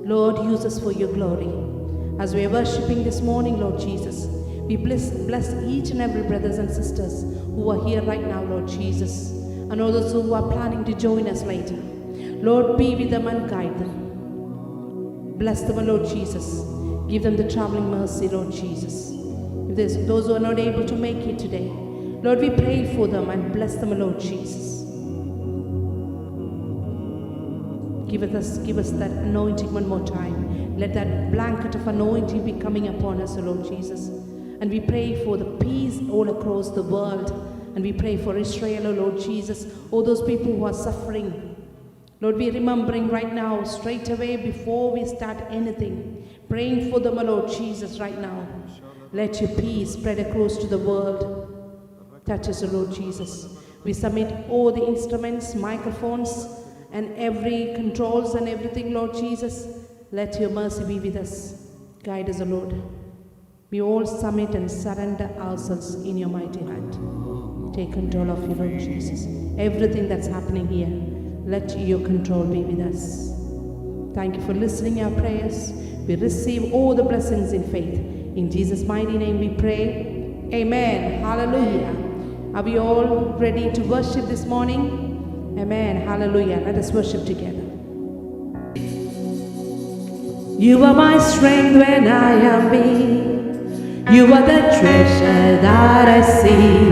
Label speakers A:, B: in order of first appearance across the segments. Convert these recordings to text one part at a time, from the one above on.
A: Lord, use us for your glory. As we are worshipping this morning, Lord Jesus, we bless each and every brothers and sisters who are here right now, Lord Jesus, and all those who are planning to join us later. Lord, be with them and guide them. Bless them, Lord Jesus. Give them the traveling mercy, Lord Jesus. If there's those who are not able to make it today, Lord, we pray for them and bless them, Lord Jesus. Give us that anointing one more time. Let that blanket of anointing be coming upon us, Lord Jesus. And we pray for the peace all across the world. And we pray for Israel, Lord Jesus, all those people who are suffering. Lord, we're remembering right now, straight away before we start anything, praying for them, Lord Jesus, right now. Let your peace spread across to the world. Touch us, Lord Jesus. We submit all the instruments, microphones, and every controls and everything, Lord Jesus. Let your mercy be with us. Guide us, Lord. We all submit and surrender ourselves in your mighty hand. Take control of you, Lord Jesus. Everything that's happening here, let your control be with us. Thank you for listening our prayers. We receive all the blessings in faith. In Jesus' mighty name we pray. Amen. Hallelujah. Are we all ready to worship this morning? Amen. Hallelujah. Let us worship together. You are my strength when I am weak. You are the treasure that I see.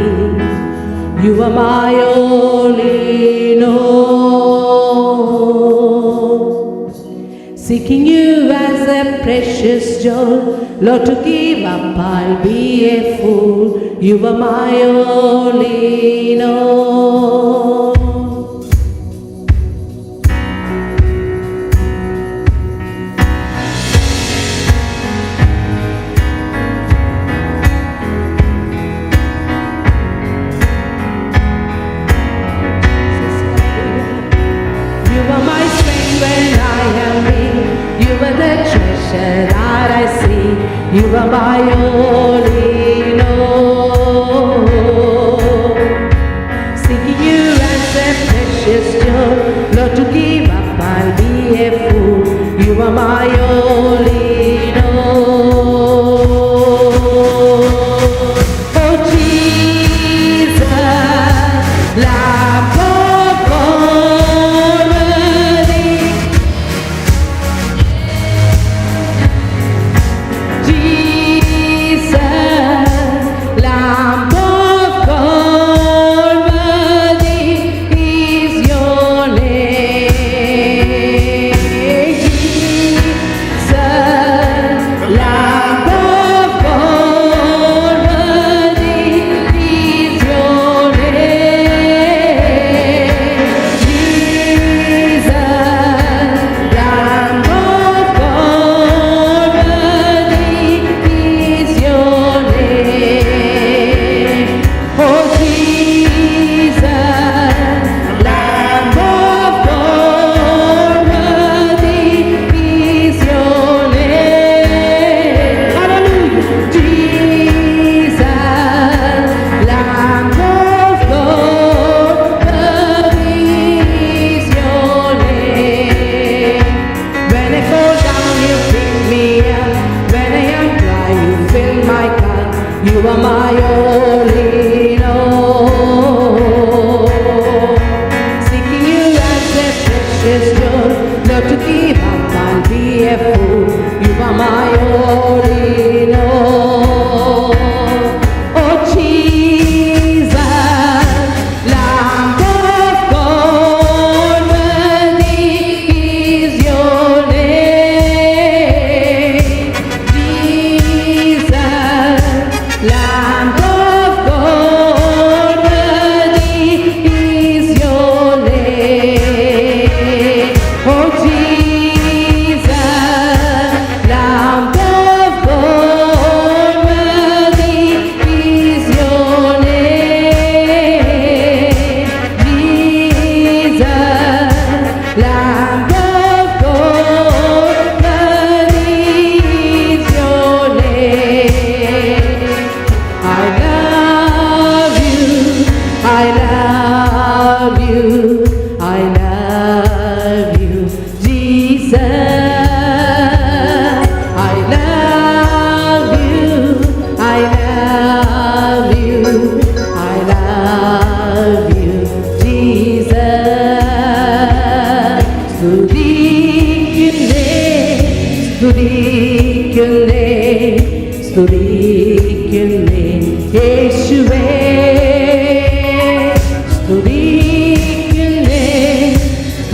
A: You are my all in all. Seeking you as a precious jewel, Lord, to give up I'll be a fool. You are my all in all. That I see, you are my all in all. Seeking you as a precious jewel, Lord, to give up I'll be a fool. You are my all in all. Oh Jesus, Lamb of God, worthy. Jesus.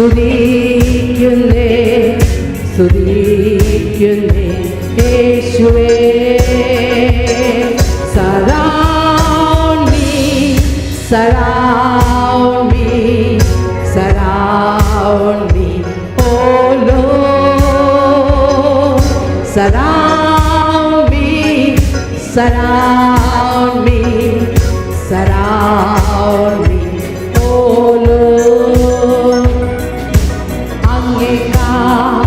A: സ്തുതിക്കുന്നേ സ്തുതിക്കുന്നേ യേശുവേ. Surround me, surround me, surround me, oh Lord. Surround me, surround me, surround me, oh Lord. അങ്ങേക്കാൾ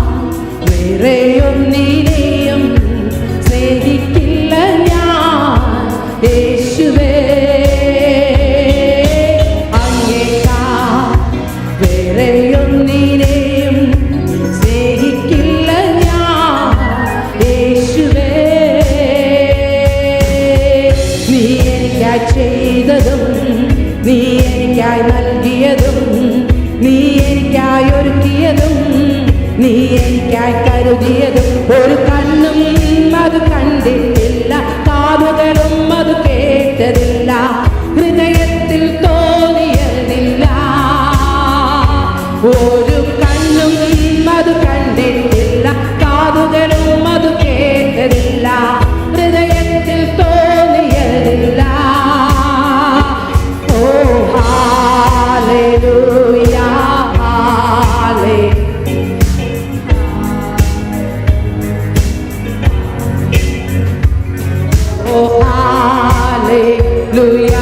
A: വേറെയൊന്നിനെയും സ്നേഹിക്കില്ല ഞാൻ യേശുവേ. അങ്ങേക്കാൾ വേറെയൊന്നിനെയും സ്നേഹിക്കില്ല ഞാൻ യേശുവേ. നീ എനിക്കായി ചെയ്തതും നീ എനിക്കായി നൽകിയതും നീ എനിക്കായി ഒരുക്കിയതും നീ എനിക്കായി കരുതിയതും ഒരു കണ്ണും അത് കണ്ടിട്ടില്ല, കാതുകളും അത് കേട്ടതില്ല, ഹൃദയത്തിൽ തോന്നിയതില്ല. ഒരു കണ്ണും അത് കണ്ടിട്ടില്ല, കാതുകളും അത് കേട്ടതില്ല, ഹൃദയത്തിൽ തോന്നിയതില്ല. Oh hallelujah, hallelujah,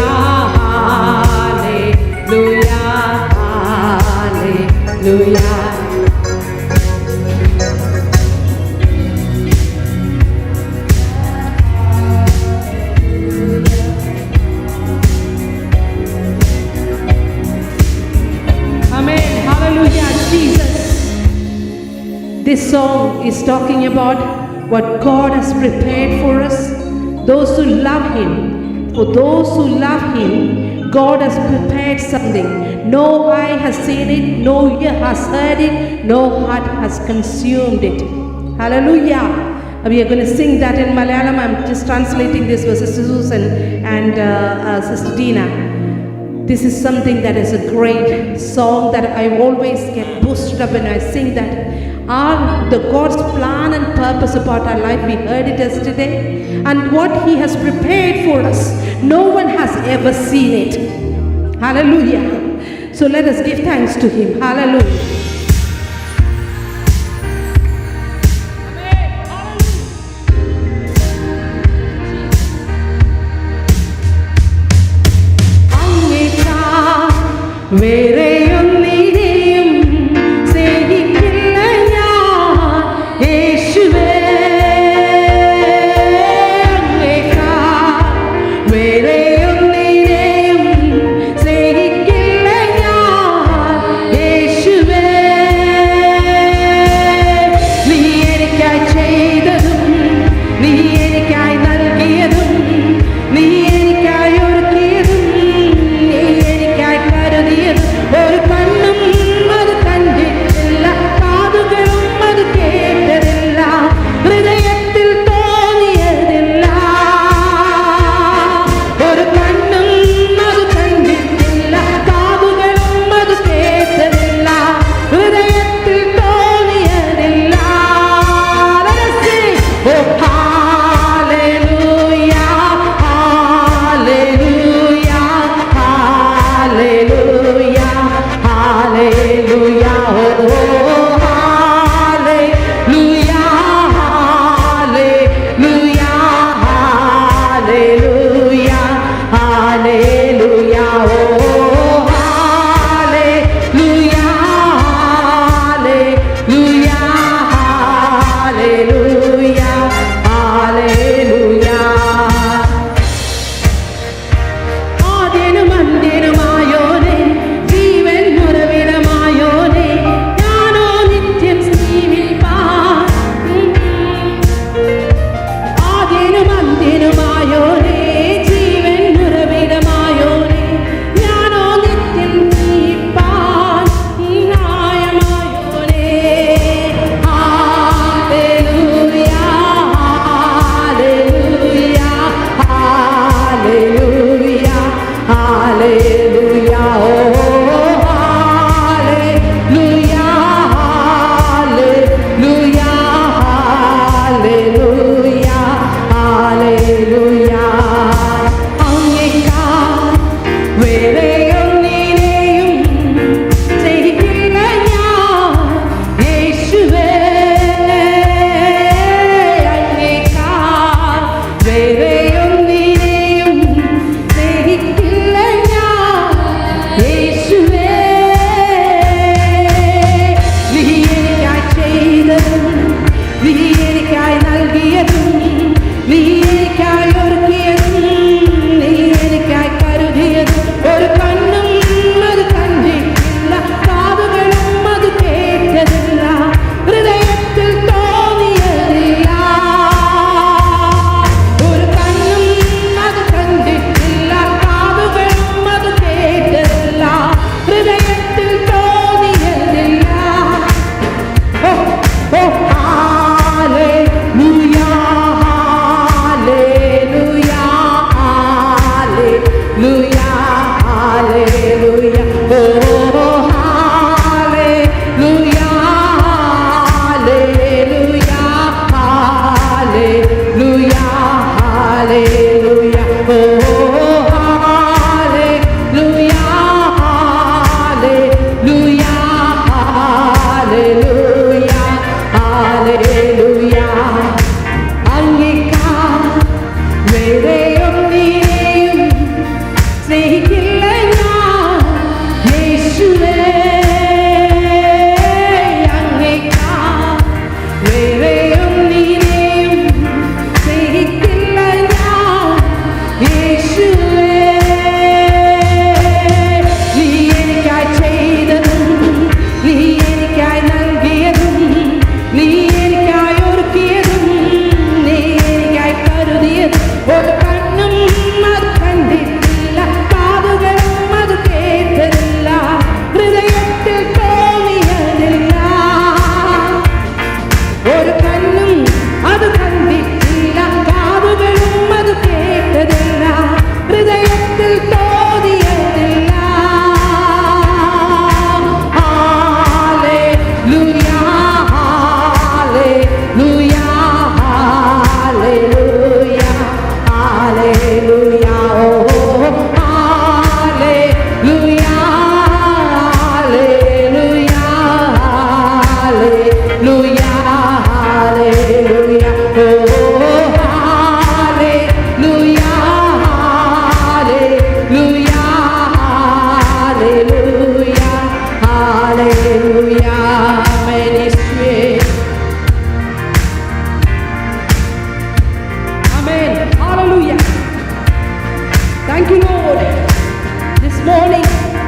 A: hallelujah, hallelujah. Amen, hallelujah, Jesus. This song is talking about what God has prepared for us, those who love Him. For those who love Him, God has prepared something. No eye has seen it, no ear has heard it, no heart has consumed it. Hallelujah. We are going to sing that in Malayalam. I'm just translating this for Sister Susan and Sister Dina. This is something that is a great song that I always get boosted up when I sing that. The God's plan and purpose about our life, we heard it yesterday, and what He has prepared for us, no one has ever seen it. Hallelujah. So let us give thanks to Him. Hallelujah. വേറെയൊന്നിനെയും സ്നേഹിക്കില്ല ഞാൻ യേശുവേ. അങ്ങേക്കാൾ വേറെയൊന്നിനെയും സ്നേഹിക്കില്ല ഞാൻ യേശുവേ. നീ എനിക്കായി ചെയ്തതും നീ എനിക്കായി നൽകിയതും നീ എനിക്കായി ഒരുക്കിയതും നീ എനിക്കായി കരുതിയതും ഒരു കണ്ണും അത് കണ്ടിട്ടില്ല, കാതുകളും അത് കേട്ടതില്ല, ഹൃദയത്തിൽ തോന്നിയതില്ല. ഒരു കണ്ണും അത് കണ്ടിട്ടില്ല, കാതുകളും അത് കേട്ടതില്ല, ഹൃദയത്തിൽ തോന്നിയതില്ല. Oh hallelujah, hallelujah, hallelujah, hallelujah, oh hallelujah, hallelujah, hallelujah, hallelujah, oh hallelujah, hallelujah, hallelujah, hallelujah. ആദ്യനും അന്ത്യനുമായോനെ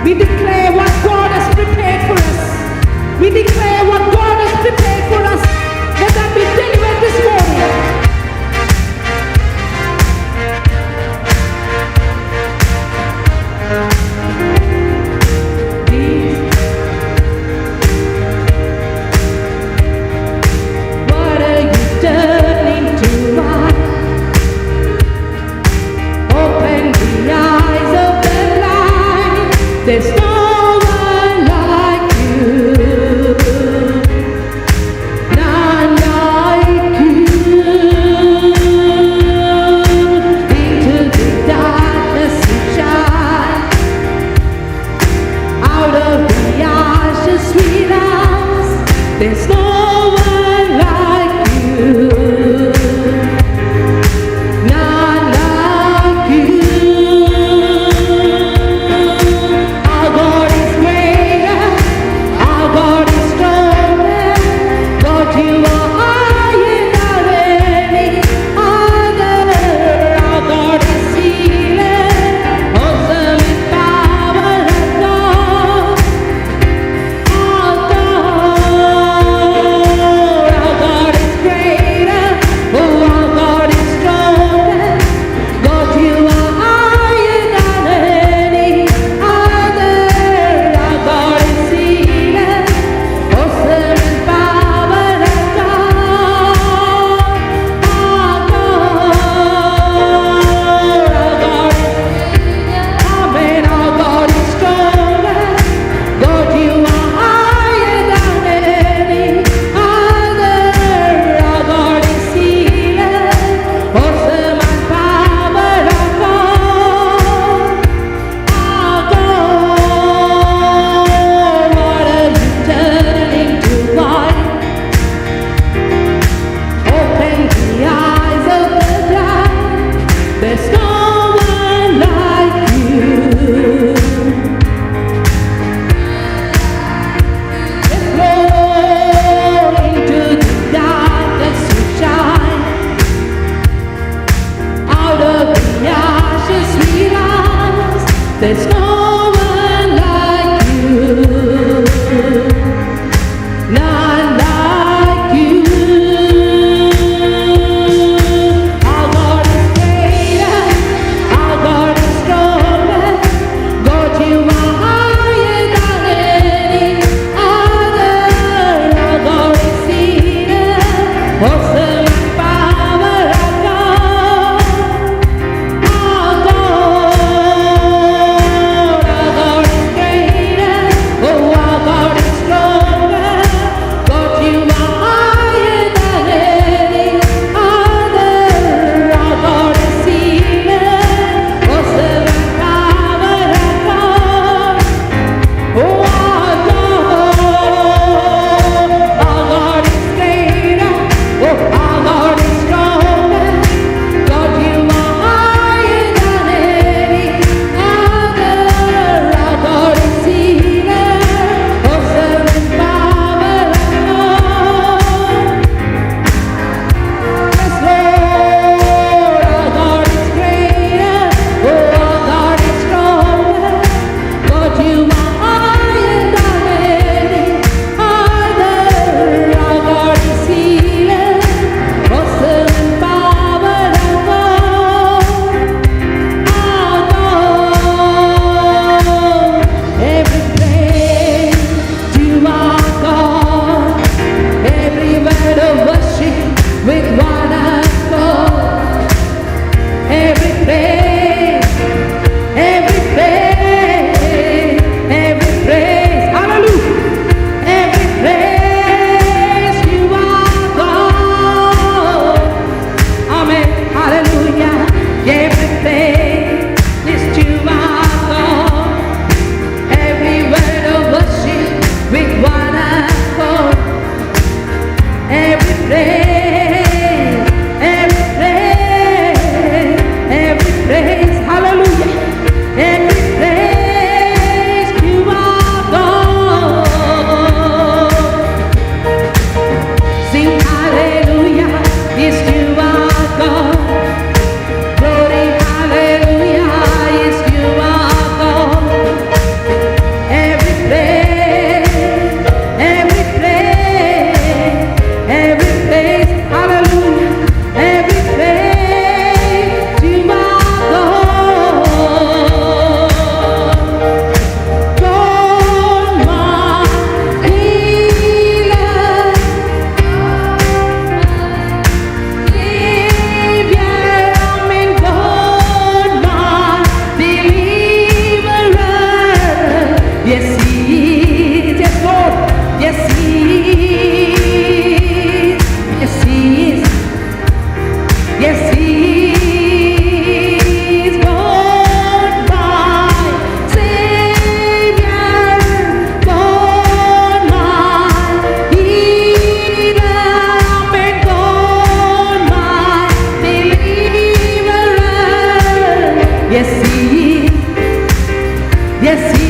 A: We declare what God has prepared for us. We declare what God has prepared for us. Let that be delivered this morning. What are you turning to us? Open the eyes of the blind. There's no one like you. None like you. Into the darkness you shine. Out of the ashes we rise. There's no one like you. None like you. Our God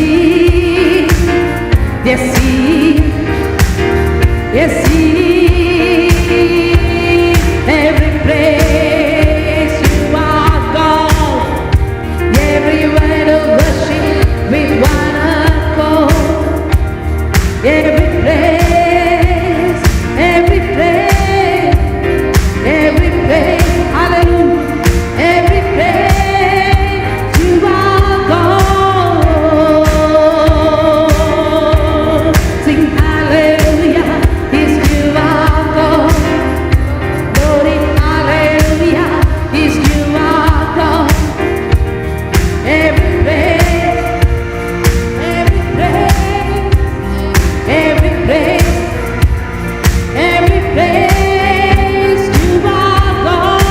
A: He, yes He, yes He, every praise you are God, every word of worship with one accord, every praise, every praise, every praise, hallelujah, every praise you are God. Sing hallelujah, yes you are God. Glory, hallelujah, yes you are God. Every praise, every praise, every praise, every praise you are God.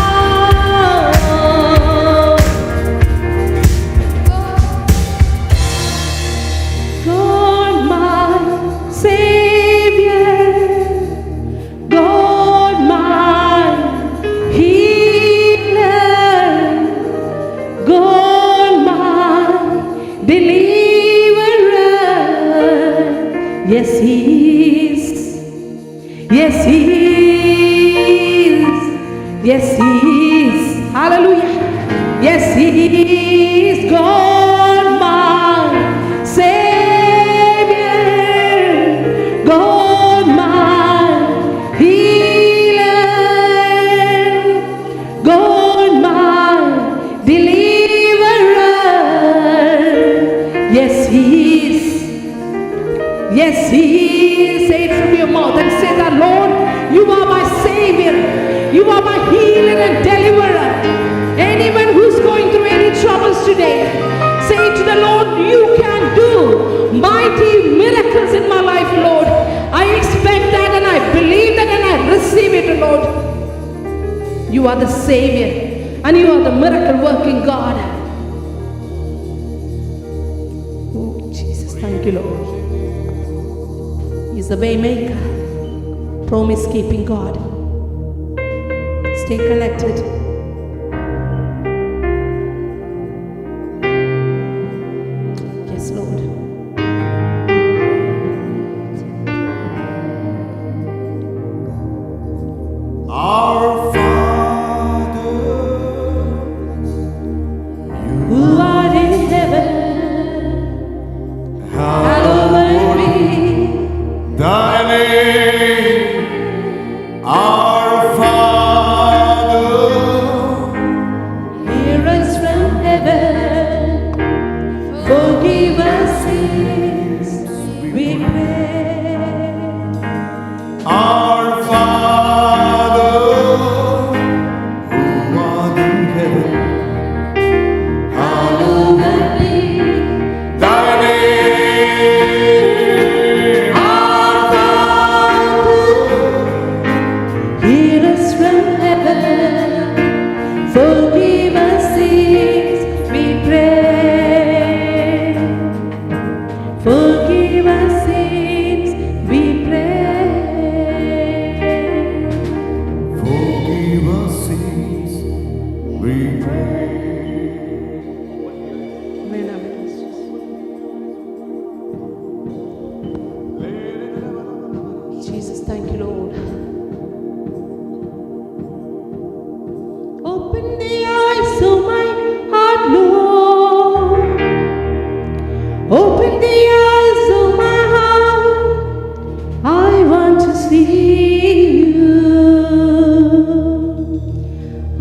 A: God my Savior, God my healer, God my deliverer. Yes He is, yes He is, yes He is, hallelujah. Yes He is God my Savior, God my healer, God my deliverer. Yes He is, yes He is. Say it from your mouth and say that, Lord, you are my Savior, you are my healer and deliverer. Anyone who's going through any troubles today, say to the Lord, you can do mighty miracles in my life, Lord. I expect that and I believe that and I receive it, Lord. You are the Savior and you are the miracle working God. Oh, Jesus, thank you, Lord. He's the way maker, promise keeping God. Stay connected. Yes, Lord.
B: Our Father,
A: Who art in heaven, hallowed be
B: Thy name. Our Father,
A: hear us from heaven, forgive us sins, we pray.
B: our Father, who art in heaven,
A: Hallowed be
B: Thy name.
A: our Father, hear us from heaven, forgive us sins, we pray. Forgive us sins, we pray.
B: Forgive us sins, we pray.
A: Jesus, thank you, Lord. Open the eyes of my heart, Lord. Open the eyes of my heart. I want to see you.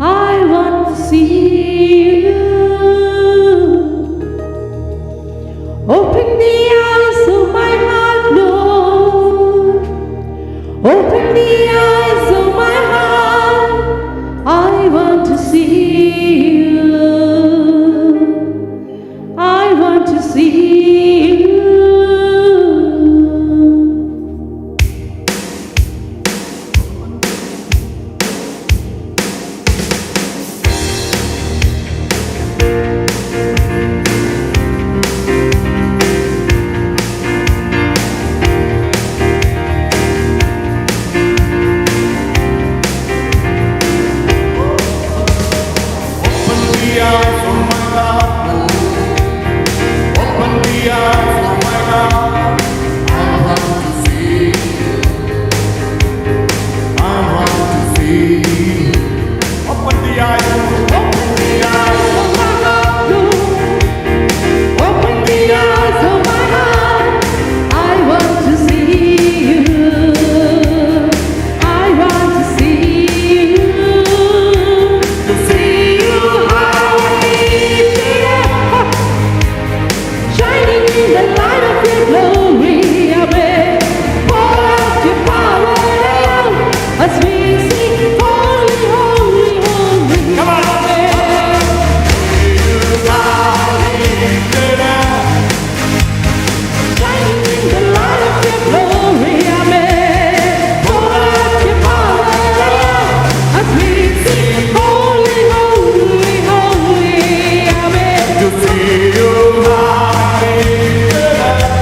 A: I want to see you. Open the eyes of my heart, Lord. Open the eyes of my heart. I want to see you. I want to see you. the light of your glory, amen. Pour out your power as we sing, holy, holy, holy,
B: Come on.
A: amen. Shining in the light of your glory, amen. Pour out your power as we sing, holy, holy, holy, amen.
B: To see you high lifted up.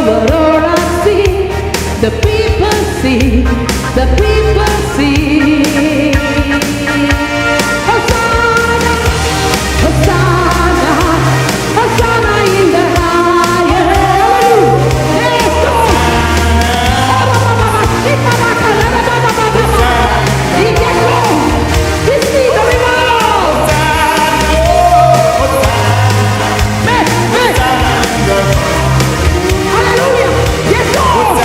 A: over all I see. The people see, the people see. Hosanna, Hosanna, Hosanna in the highest. Yes, Lord. Yes, Lord. This is the revival. Hallelujah. Yes, Lord.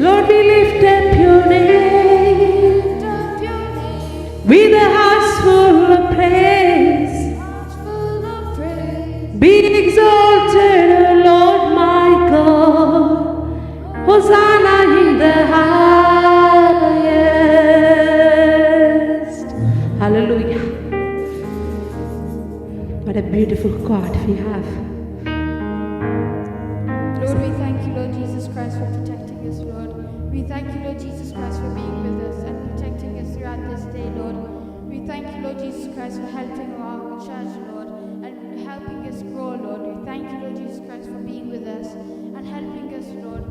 A: Lord, we lift up your name
C: Lift up your name,
A: with a heart full of praise.
C: hearts full of praise.
A: Be exalted, O Lord my God. Hosanna in the highest. Hallelujah. What a beautiful God we have.
C: Lord, we thank you, Lord Jesus Christ, for protecting us, Lord. We thank you, Lord Jesus Christ, for being with us and protecting us throughout this day, Lord. We thank you, Lord Jesus Christ, for helping our church, Lord, and helping us grow, Lord. We thank you, Lord Jesus Christ, for being with us and helping us, Lord,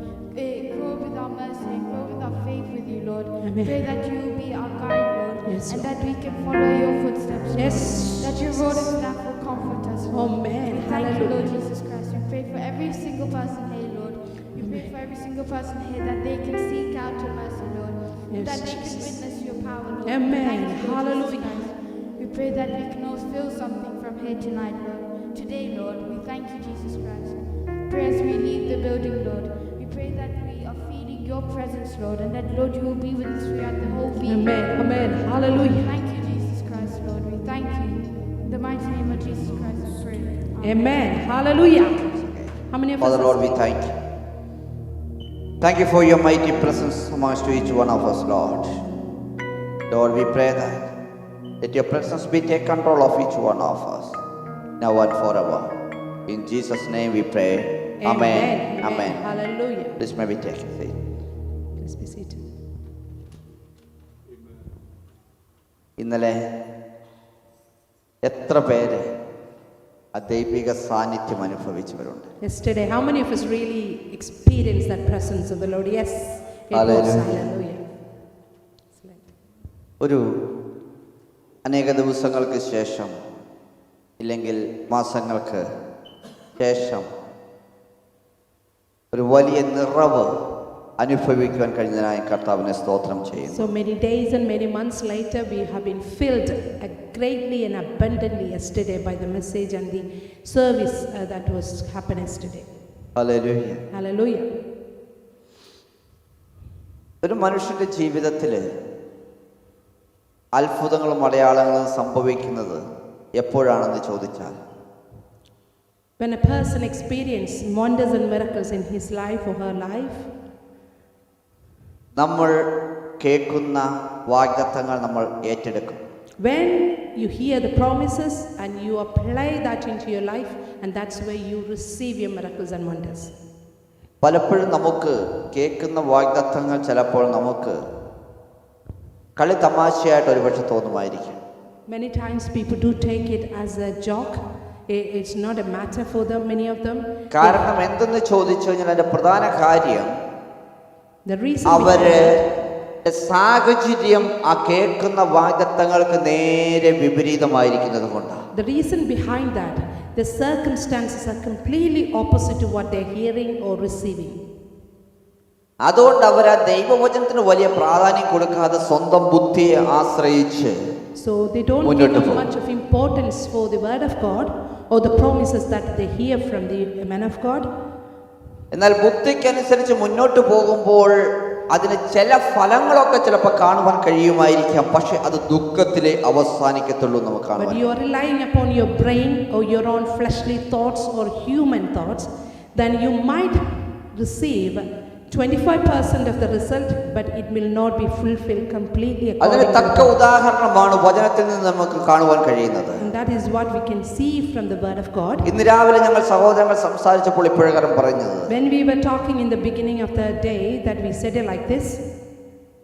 C: grow with our mercy and grow with our faith with you, Lord.
A: Amen.
C: Pray that you will be our guide, Lord,
A: Yes,
C: and
A: Lord.
C: that we can follow your footsteps, Lord.
A: Yes.
C: That your rod and staff will comfort us, Lord.
A: Amen.
C: We thank you, Lord
A: Hallelujah.
C: Jesus Christ. We pray for every single person here, Lord. We pray for every single person here that they can seek out your mercy, Lord.
A: Yes,
C: That they can
A: Jesus.
C: witness your power, Lord.
A: Amen.
C: We thank you, Lord
A: Hallelujah.
C: Jesus Christ. We pray that we can all feel something from here tonight, Lord. Today, Lord, we thank you, Jesus Christ. Pray as we leave the building, Lord. We pray that we are feeling your presence, Lord, and that, Lord, you will be with us throughout the whole week.
A: Amen. Amen. Hallelujah.
C: Thank you, Jesus Christ, Lord. We thank you. In the mighty name of Jesus Christ, I pray.
A: Amen. Hallelujah. How many of
D: Father
A: us?
D: Lord, we thank you. Thank you for your mighty presence amongst each one of us, Lord. Lord, we pray that let your presence be take control of each one of us, now and forever. In Jesus' name we pray. Amen. Amen.
A: Hallelujah.
D: Please maybe take a seat.
A: Please be seated.
D: ഇന്നലെ എത്ര പേര് ആ ദൈവിക സാന്നിധ്യം അനുഭവിച്ചവരുണ്ട്?
A: Yesterday, how many of us really experienced that presence of the Lord? Yes. It was.
D: Hallelujah.
A: Hallelujah. Excellent.
D: ഒരു അനേക ദിവസങ്ങൾക്ക് ശേഷം ഇല്ലെങ്കിൽ മാസങ്ങൾക്ക് ശേഷം ഒരു വലിയ നിറവ് അനുഭവിക്കുവാൻ കഴിഞ്ഞതിനായി കർത്താവിനെ സ്തോത്രം ചെയ്യുന്നു.
A: So many days and many months later, we have been filled greatly and abundantly yesterday by the message and the service that was happened yesterday.
D: Hallelujah.
A: Hallelujah.
D: ഒരു മനുഷ്യന്റെ ജീവിതത്തിൽ അത്ഭുതങ്ങളും അടയാളങ്ങളും സംഭവിക്കുന്നത് എപ്പോഴാണെന്ന് ചോദിച്ചാൽ,
A: When a person experiences wonders and miracles in his life or her life,
D: നമ്മൾ കേൾക്കുന്ന വാഗ്ദത്തങ്ങൾ നമ്മൾ ഏറ്റെടുക്കും.
A: when you hear the promises and you apply that into your life, and that's where you receive your miracles and wonders.
D: പലപ്പോഴും നമുക്ക് കേൾക്കുന്ന വാഗ്ദത്തങ്ങൾ ചിലപ്പോൾ നമുക്ക് കളി തമാശയായിട്ട് ഒരുപക്ഷെ തോന്നുമായിരിക്കും.
A: Many times people do take it as a joke. It's not a matter for them, many of them.
D: കാരണം എന്തെന്ന് ചോദിച്ചു കഴിഞ്ഞാൽ അതിന്റെ പ്രധാന കാര്യം
A: The reason
D: അവര്
A: behind
D: സാഹചര്യം ആ കേൾക്കുന്ന വാഗ്ദത്തങ്ങൾക്ക് നേരെ വിപരീതമായിരിക്കുന്നത് കൊണ്ടാണ്.
A: the reason behind that, the circumstances are completely opposite to what they're hearing or receiving.
D: അതുകൊണ്ട് അവർ ആ ദൈവവചനത്തിന് വലിയ പ്രാധാന്യം കൊടുക്കാതെ സ്വന്തം ബുദ്ധിയെ ആശ്രയിച്ച്
A: So they don't
D: മുന്നോട്ട്
A: give
D: പോകും.
A: much of importance for the word of God or the promises that they hear from the man of God.
D: എന്നാൽ ബുദ്ധിക്കനുസരിച്ച് മുന്നോട്ട് പോകുമ്പോൾ അതിന് ചില ഫലങ്ങളൊക്കെ ചിലപ്പോൾ കാണുവാൻ കഴിയുമായിരിക്കാം, പക്ഷെ അത് ദുഃഖത്തിലേ അവസാനിക്കത്തുള്ളൂ നമുക്ക്
A: But
D: കാണുവാൻ.
A: you are relying upon your brain or your own fleshly thoughts or human thoughts, then you might receive 25% of the result, but it will not be fulfilled completely
D: അതിന്
A: according to
D: തക്ക
A: God.
D: ഉദാഹരണമാണ് വചനത്തിൽ നിന്ന് നമുക്ക് കാണുവാൻ കഴിയുന്നത്.
A: And that is what we can see from the word of God.
D: ഇന്ന് രാവിലെ ഞങ്ങൾ സഹോദരങ്ങൾ സംസാരിച്ചപ്പോൾ ഇപ്പോഴേക്കാരം പറഞ്ഞത്,
A: When we were talking in the beginning of the day, that we said it like this: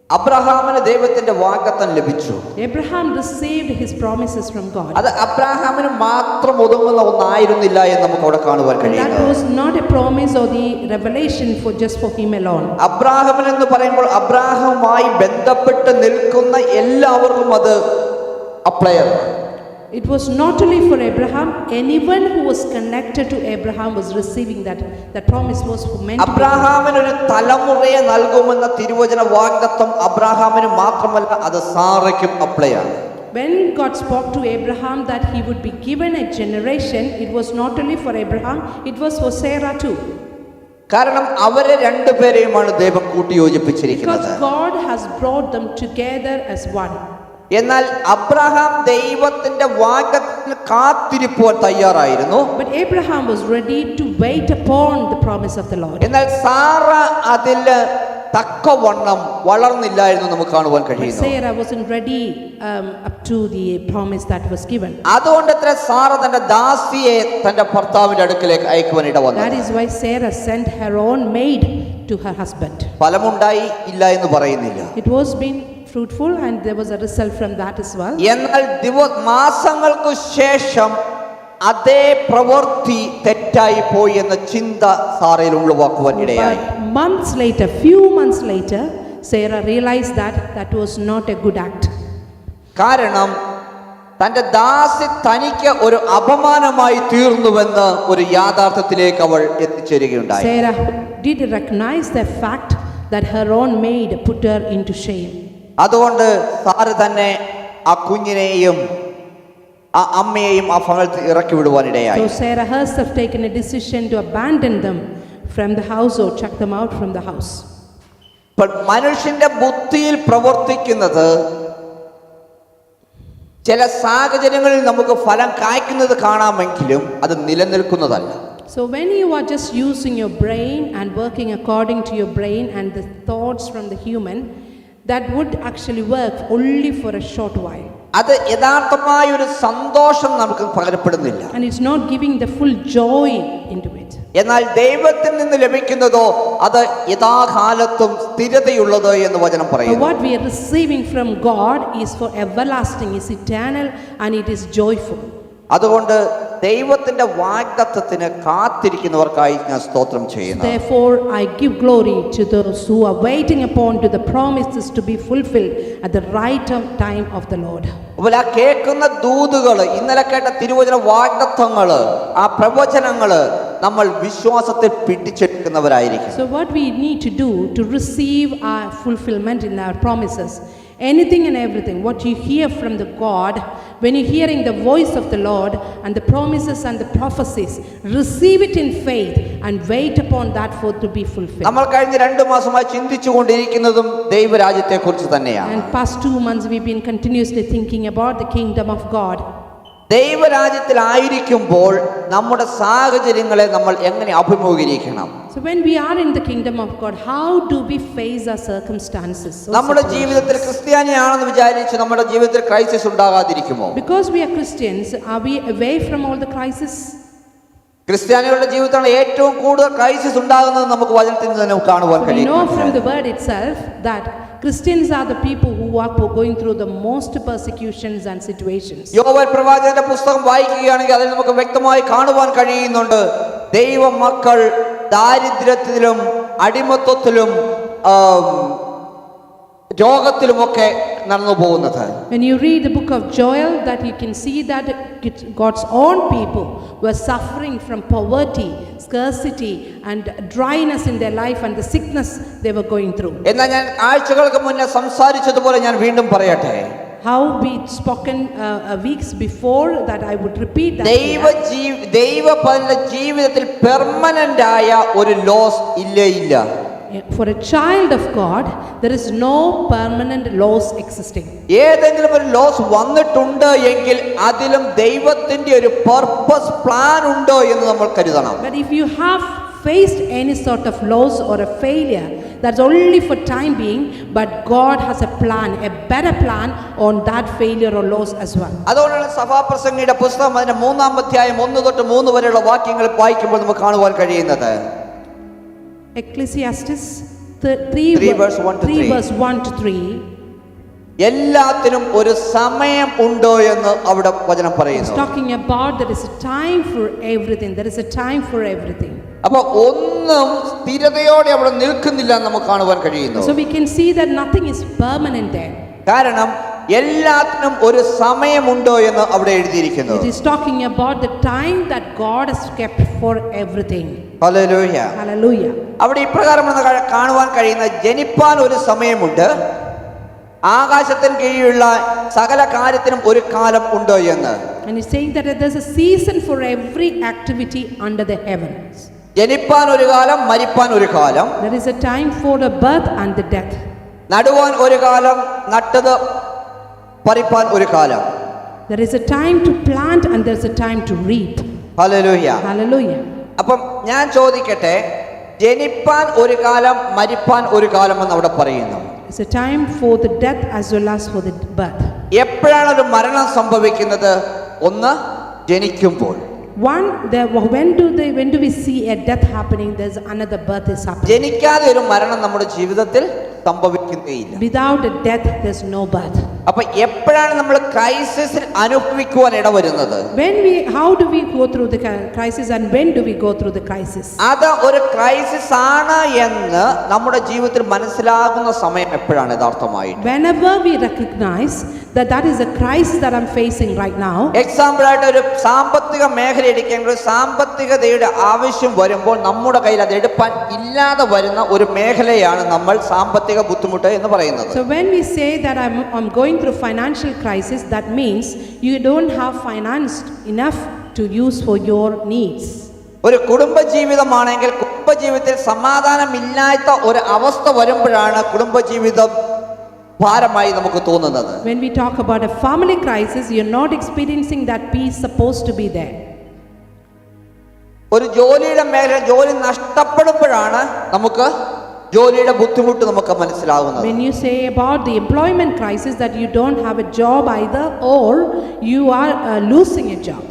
D: അബ്രഹാമിന് ദൈവത്തിന്റെ വാഗ്ദത്തം ലഭിച്ചു.
A: Abraham received his promises from God.
D: അത് അബ്രഹാമിന് മാത്രം ഒതുങ്ങുന്ന ഒന്നായിരുന്നില്ല എന്ന് നമുക്ക് അവിടെ കാണുവാൻ
A: And that
D: കഴിയുന്നത്.
A: was not a promise or the revelation for just for him alone.
D: അബ്രാഹാമിൻ എന്ന് പറയുമ്പോൾ അബ്രാഹവുമായി ബന്ധപ്പെട്ട് നിൽക്കുന്ന എല്ലാവർക്കും അത് അപ്ലൈ ആണ്.
A: It was not only for Abraham, anyone who was connected to Abraham was receiving that. That promise was meant to be.
D: അബ്രാഹാമിന് ഒരു തലമുറയെ നൽകുമെന്ന തിരുവചന വാഗ്ദത്തം അബ്രാഹാമിന് മാത്രമല്ല, അത് സാറയ്ക്കും അപ്ലൈ ആണ്.
A: When God spoke to Abraham that he would be given a generation, it was not only for Abraham, it was for Sarah too.
D: കാരണം അവരെ രണ്ടുപേരെയുമാണ് ദൈവം കൂട്ടിയോജിപ്പിച്ചിരിക്കുന്നത്.
A: Because God has brought them together as one.
D: എന്നാൽ Abraham ദൈവത്തിന്റെ വാഗ്ദത്തത്തിന് കാത്തിരിക്കുവാൻ തയ്യാറായിരുന്നു.
A: But Abraham was ready to wait upon the promise of the Lord.
D: എന്നാൽ Sara അതിൽ തക്കവണ്ണം വളർന്നില്ലായിരുന്നു നമുക്ക് കാണുവാൻ
A: But
D: കഴിയുന്നു.
A: Sarah wasn't ready up to the promise that was given.
D: അതുകൊണ്ട് അത്ര സാറ തന്റെ ദാസിയെ തന്റെ ഭർത്താവിന്റെ അടുക്കലേക്ക് അയക്കുവാൻ ഇടവന്നു.
A: That is why Sarah sent her own maid to her husband.
D: ഫലമുണ്ടായി ഇല്ല എന്ന് പറയുന്നില്ല.
A: It was been fruitful and there was a result from that as well.
D: എന്നാൽ മാസങ്ങൾക്ക് ശേഷം അതേ പ്രവൃത്തി തെറ്റായി പോയി എന്ന ചിന്ത സാറയിൽ ഉളവാക്കുവാൻ ഇടയായി.
A: But few months later, Sarah realized that that was not a good act.
D: കാരണം തന്റെ ദാസി തനിക്ക് ഒരു അപമാനമായി തീർന്നുവെന്ന് ഒരു യാഥാർത്ഥ്യത്തിലേക്ക് അവൾ എത്തിച്ചേരുകയുണ്ടായി.
A: Sarah did recognize the fact that her own maid put her into shame.
D: അതുകൊണ്ട് സാറ തന്നെ ആ കുഞ്ഞിനെയും ആ അമ്മയെയും ആ ഭവനത്തിൽ ഇറക്കി വിടുവാനിടയായി.
A: So Sarah herself taken a decision to abandon them from the house or chuck them out from the house.
D: മനുഷ്യന്റെ ബുദ്ധിയിൽ പ്രവർത്തിക്കുന്നത് ചില സാഹചര്യങ്ങളിൽ നമുക്ക് ഫലം കായ്ക്കുന്നത് കാണാമെങ്കിലും അത് നിലനിൽക്കുന്നതല്ല.
A: So when you are just using your brain and working according to your brain and the thoughts from the human, that would actually work only for a short while.
D: അത് യഥാർത്ഥമായ ഒരു സന്തോഷം നമുക്ക് പകരപ്പെടുന്നില്ല.
A: And it's not giving the full joy into it.
D: എന്നാൽ ദൈവത്തിൽ നിന്ന് ലഭിക്കുന്നതോ അത് യഥാകാലത്തും സ്ഥിരതയുള്ളത് എന്ന് വചനം
A: But
D: പറയുന്നു.
A: what we are receiving from God is for everlasting, is eternal, and it is joyful.
D: അതുകൊണ്ട് ദൈവത്തിന്റെ വാഗ്ദത്തത്തിന് കാത്തിരിക്കുന്നവർക്കായി ഞാൻ സ്തോത്രം ചെയ്യുന്നു.
A: Therefore I give glory to those who are waiting upon to the promises to be fulfilled at the right time of the Lord.
D: അപ്പോൾ ആ കേൾക്കുന്ന ദൂതുകള്, ഇന്നലെ കേട്ട തിരുവചന വാഗ്ദത്തങ്ങള്, ആ പ്രവചനങ്ങള് നമ്മൾ വിശ്വാസത്തിൽ പിടിച്ചെടുക്കുന്നവരായിരിക്കും.
A: So what we need to do to receive our fulfillment in our promises, anything and everything what you hear from the God, when you're hearing the voice of the Lord and the promises and the prophecies, receive it in faith and wait upon that for to be fulfilled.
D: നമ്മൾ കഴിഞ്ഞ 2 മാസമായി ചിന്തിച്ചുകൊണ്ടിരിക്കുന്നതും ദൈവരാജ്യത്തെ കുറിച്ച് തന്നെയാണ്.
A: And past 2 months we've been continuously thinking about the kingdom of God.
D: ദൈവരാജ്യത്തിലായിരിക്കുമ്പോൾ നമ്മുടെ സാഹചര്യങ്ങളെ നമ്മൾ എങ്ങനെ അഭിമുഖീകരിക്കണം?
A: So when we are in the kingdom of God, how do we face our circumstances?
D: നമ്മുടെ ജീവിതത്തിൽ ക്രിസ്ത്യാനിയാണെന്ന് വിചാരിച്ച് നമ്മുടെ ജീവിതത്തിൽ crisis ഉണ്ടാകാതിരിക്കുമോ?
A: Because we are Christians, are we away from all the crisis?
D: ക്രിസ്ത്യാനികളുടെ ജീവിതത്തിലാണ് ഏറ്റവും കൂടുതൽ ക്രൈസിസ് ഉണ്ടാകുന്നത് നമുക്ക് വചനത്തിൽ നിന്ന് തന്നെ കാണുവാൻ
A: We
D: കഴിയും.
A: know from the word itself that Christians are the people who are going through the most persecutions and situations.
D: യോവേൽ പ്രവാചകന്റെ പുസ്തകം വായിക്കുകയാണെങ്കിൽ അതിൽ നമുക്ക് വ്യക്തമായി കാണുവാൻ കഴിയുന്നുണ്ട് ദൈവ മക്കൾ ദാരിദ്ര്യത്തിലും അടിമത്വത്തിലും രോഗത്തിലുമൊക്കെ നടന്നു പോകുന്നത്.
A: When you read the book of Joel, that you can see that God's own people were suffering from poverty, scarcity and dryness in their life and the sickness they were going through.
D: എന്നാൽ ഞാൻ ആഴ്ചകൾക്ക് മുന്നേ സംസാരിച്ചതുപോലെ ഞാൻ വീണ്ടും പറയട്ടെ,
A: How we spoken weeks before that, I would repeat that.
D: ദൈവത്തിന്റെ ജീവിതത്തിൽ permanent ആയ ഒരു ലോസ് ഇല്ല.
A: For a child of God, there is no permanent loss existing.
D: ഏതെങ്കിലും ഒരു ലോസ് വന്നിട്ടുണ്ട് എങ്കിൽ അതിലും ദൈവത്തിന്റെ ഒരു പർപ്പസ് പ്ലാൻ ഉണ്ടോ എന്ന് നമ്മൾ കരുതണം.
A: But if you have faced any sort of loss or a failure, that's only for time being, but God has a plan, a better plan on that failure or loss as well.
D: അതുകൊണ്ടാണ് സഭാപ്രസംഗിയുടെ പുസ്തകം അതിന്റെ 3-ാം അധ്യായം 1 തൊട്ട് 3 വരെയുള്ള വാക്യങ്ങൾ വായിക്കുമ്പോൾ നമുക്ക് കാണുവാൻ കഴിയുന്നത്
A: Ecclesiastes 3 verse 1 to 3.
D: എല്ലാത്തിനും ഒരു സമയം ഉണ്ടോ എന്ന് അവിടെ വചനം പറയുന്നു.
A: It's talking about there is a time for everything. There is a time for everything.
D: അപ്പോൾ ഒന്നും സ്ഥിരതയോടെ അവിടെ നിൽക്കുന്നില്ല എന്ന് നമുക്ക് കാണുവാൻ കഴിയുന്നു.
A: So we can see that nothing is permanent there.
D: കാരണം എല്ലാത്തിനും ഒരു സമയമുണ്ടോ എന്ന് അവിടെ എഴുതിയിരിക്കുന്നു.
A: It is talking about the time that God has kept for everything.
D: Hallelujah.
A: Hallelujah.
D: അവിടെ ഇപ്രകാരം കാണുവാൻ കഴിയുന്ന ജനിപ്പാൻ ഒരു സമയമുണ്ട്, ആകാശത്തിന് കീഴിലുള്ള സകല കാര്യത്തിനും ഒരു കാലം ഉണ്ടോ എന്ന്.
A: And he's saying that there's a season for every activity under the heavens.
D: ജനിപ്പാൻ ഒരു കാലം, മരിപ്പാൻ ഒരു കാലം,
A: There is a time for the birth and the death.
D: നടുവാൻ ഒരു കാലം, നട്ടത് പറിപ്പാൻ ഒരു കാലം.
A: There is a time to plant and there's a time to reap.
D: Hallelujah.
A: Hallelujah.
D: അപ്പം ഞാൻ ചോദിക്കട്ടെ, ജനിപ്പാൻ ഒരു കാലം, മരിപ്പാൻ ഒരു കാലം എന്ന് അവിടെ പറയുന്നു.
A: It's a time for the death as well as for the birth.
D: എപ്പോഴാണ് ഒരു മരണം സംഭവിക്കുന്നത്? ഒന്ന്, ജനിക്കുമ്പോൾ.
A: One, when do we see a death happening? There's another birth is happening.
D: ജനിക്കാതെ ഒരു മരണം നമ്മുടെ ജീവിതത്തിൽ സംഭവിക്കുന്നേയില്ല.
A: Without a death, there's no birth.
D: അപ്പൊ എപ്പോഴാണ് നമ്മൾ ക്രൈസിസിൽ അനുഭവിക്കുവാൻ ഇടവരുന്നത്?
A: How do we go through the crisis and when do we go through the crisis?
D: അത് ഒരു ക്രൈസിസ് ആണ് എന്ന് നമ്മുടെ ജീവിതത്തിൽ മനസ്സിലാകുന്ന സമയം എപ്പോഴാണ് യഥാർത്ഥമായിട്ട്?
A: Whenever we recognize that that is a crisis that I'm facing right now.
D: Example ആയിട്ട് ഒരു സാമ്പത്തിക മേഖല എടുക്കുകയാണെങ്കിൽ ഒരു സാമ്പത്തികതയുടെ ആവശ്യം വരുമ്പോൾ നമ്മുടെ കയ്യിൽ അത് എടുപ്പാൻ ഇല്ലാതെ വരുന്ന ഒരു മേഖലയാണ് നമ്മൾ സാമ്പത്തിക ബുദ്ധിമുട്ട് എന്ന് പറയുന്നത്.
A: So when we say that I'm going through financial crisis, that means you don't have finance enough to use for your needs.
D: ഒരു കുടുംബജീവിതമാണെങ്കിൽ കുടുംബജീവിതത്തിൽ സമാധാനമില്ലാത്ത ഒരു അവസ്ഥ വരുമ്പോഴാണ് കുടുംബജീവിതം ഭാരമായി നമുക്ക് തോന്നുന്നത്.
A: When we talk about a family crisis, you're not experiencing that peace supposed to be there.
D: ഒരു ജോലിയുടെ മേഖല ജോലി നഷ്ടപ്പെടുമ്പോഴാണ് നമുക്ക് ജോലിയുടെ ബുദ്ധിമുട്ട് നമുക്ക് മനസ്സിലാകുന്നത്.
A: When you say about the employment crisis that you don't have a job either or you are losing a job.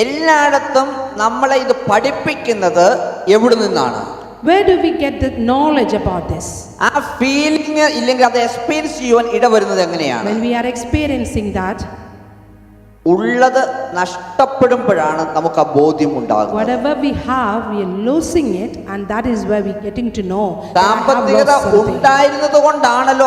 D: എല്ലായിടത്തും നമ്മളെ ഇത് പഠിപ്പിക്കുന്നത് എവിടെ നിന്നാണ്?
A: Where do we get the knowledge about this?
D: ആ ഫീലിംഗ് ഇല്ലെങ്കിൽ അത് എക്സ്പീരിയൻസ് ചെയ്യുവാൻ ഇടവരുന്നത് എങ്ങനെയാണ്?
A: When we are experiencing that,
D: ഉള്ളത് നഷ്ടപ്പെടുമ്പോഴാണ് നമുക്ക് ആ ബോധ്യം ഉണ്ടാകുന്നത്.
A: whatever we have, we are losing it, and that is where we getting to know that I have
D: സാമ്പത്തികത
A: lost something.
D: ഉണ്ടായിരുന്നത് കൊണ്ടാണല്ലോ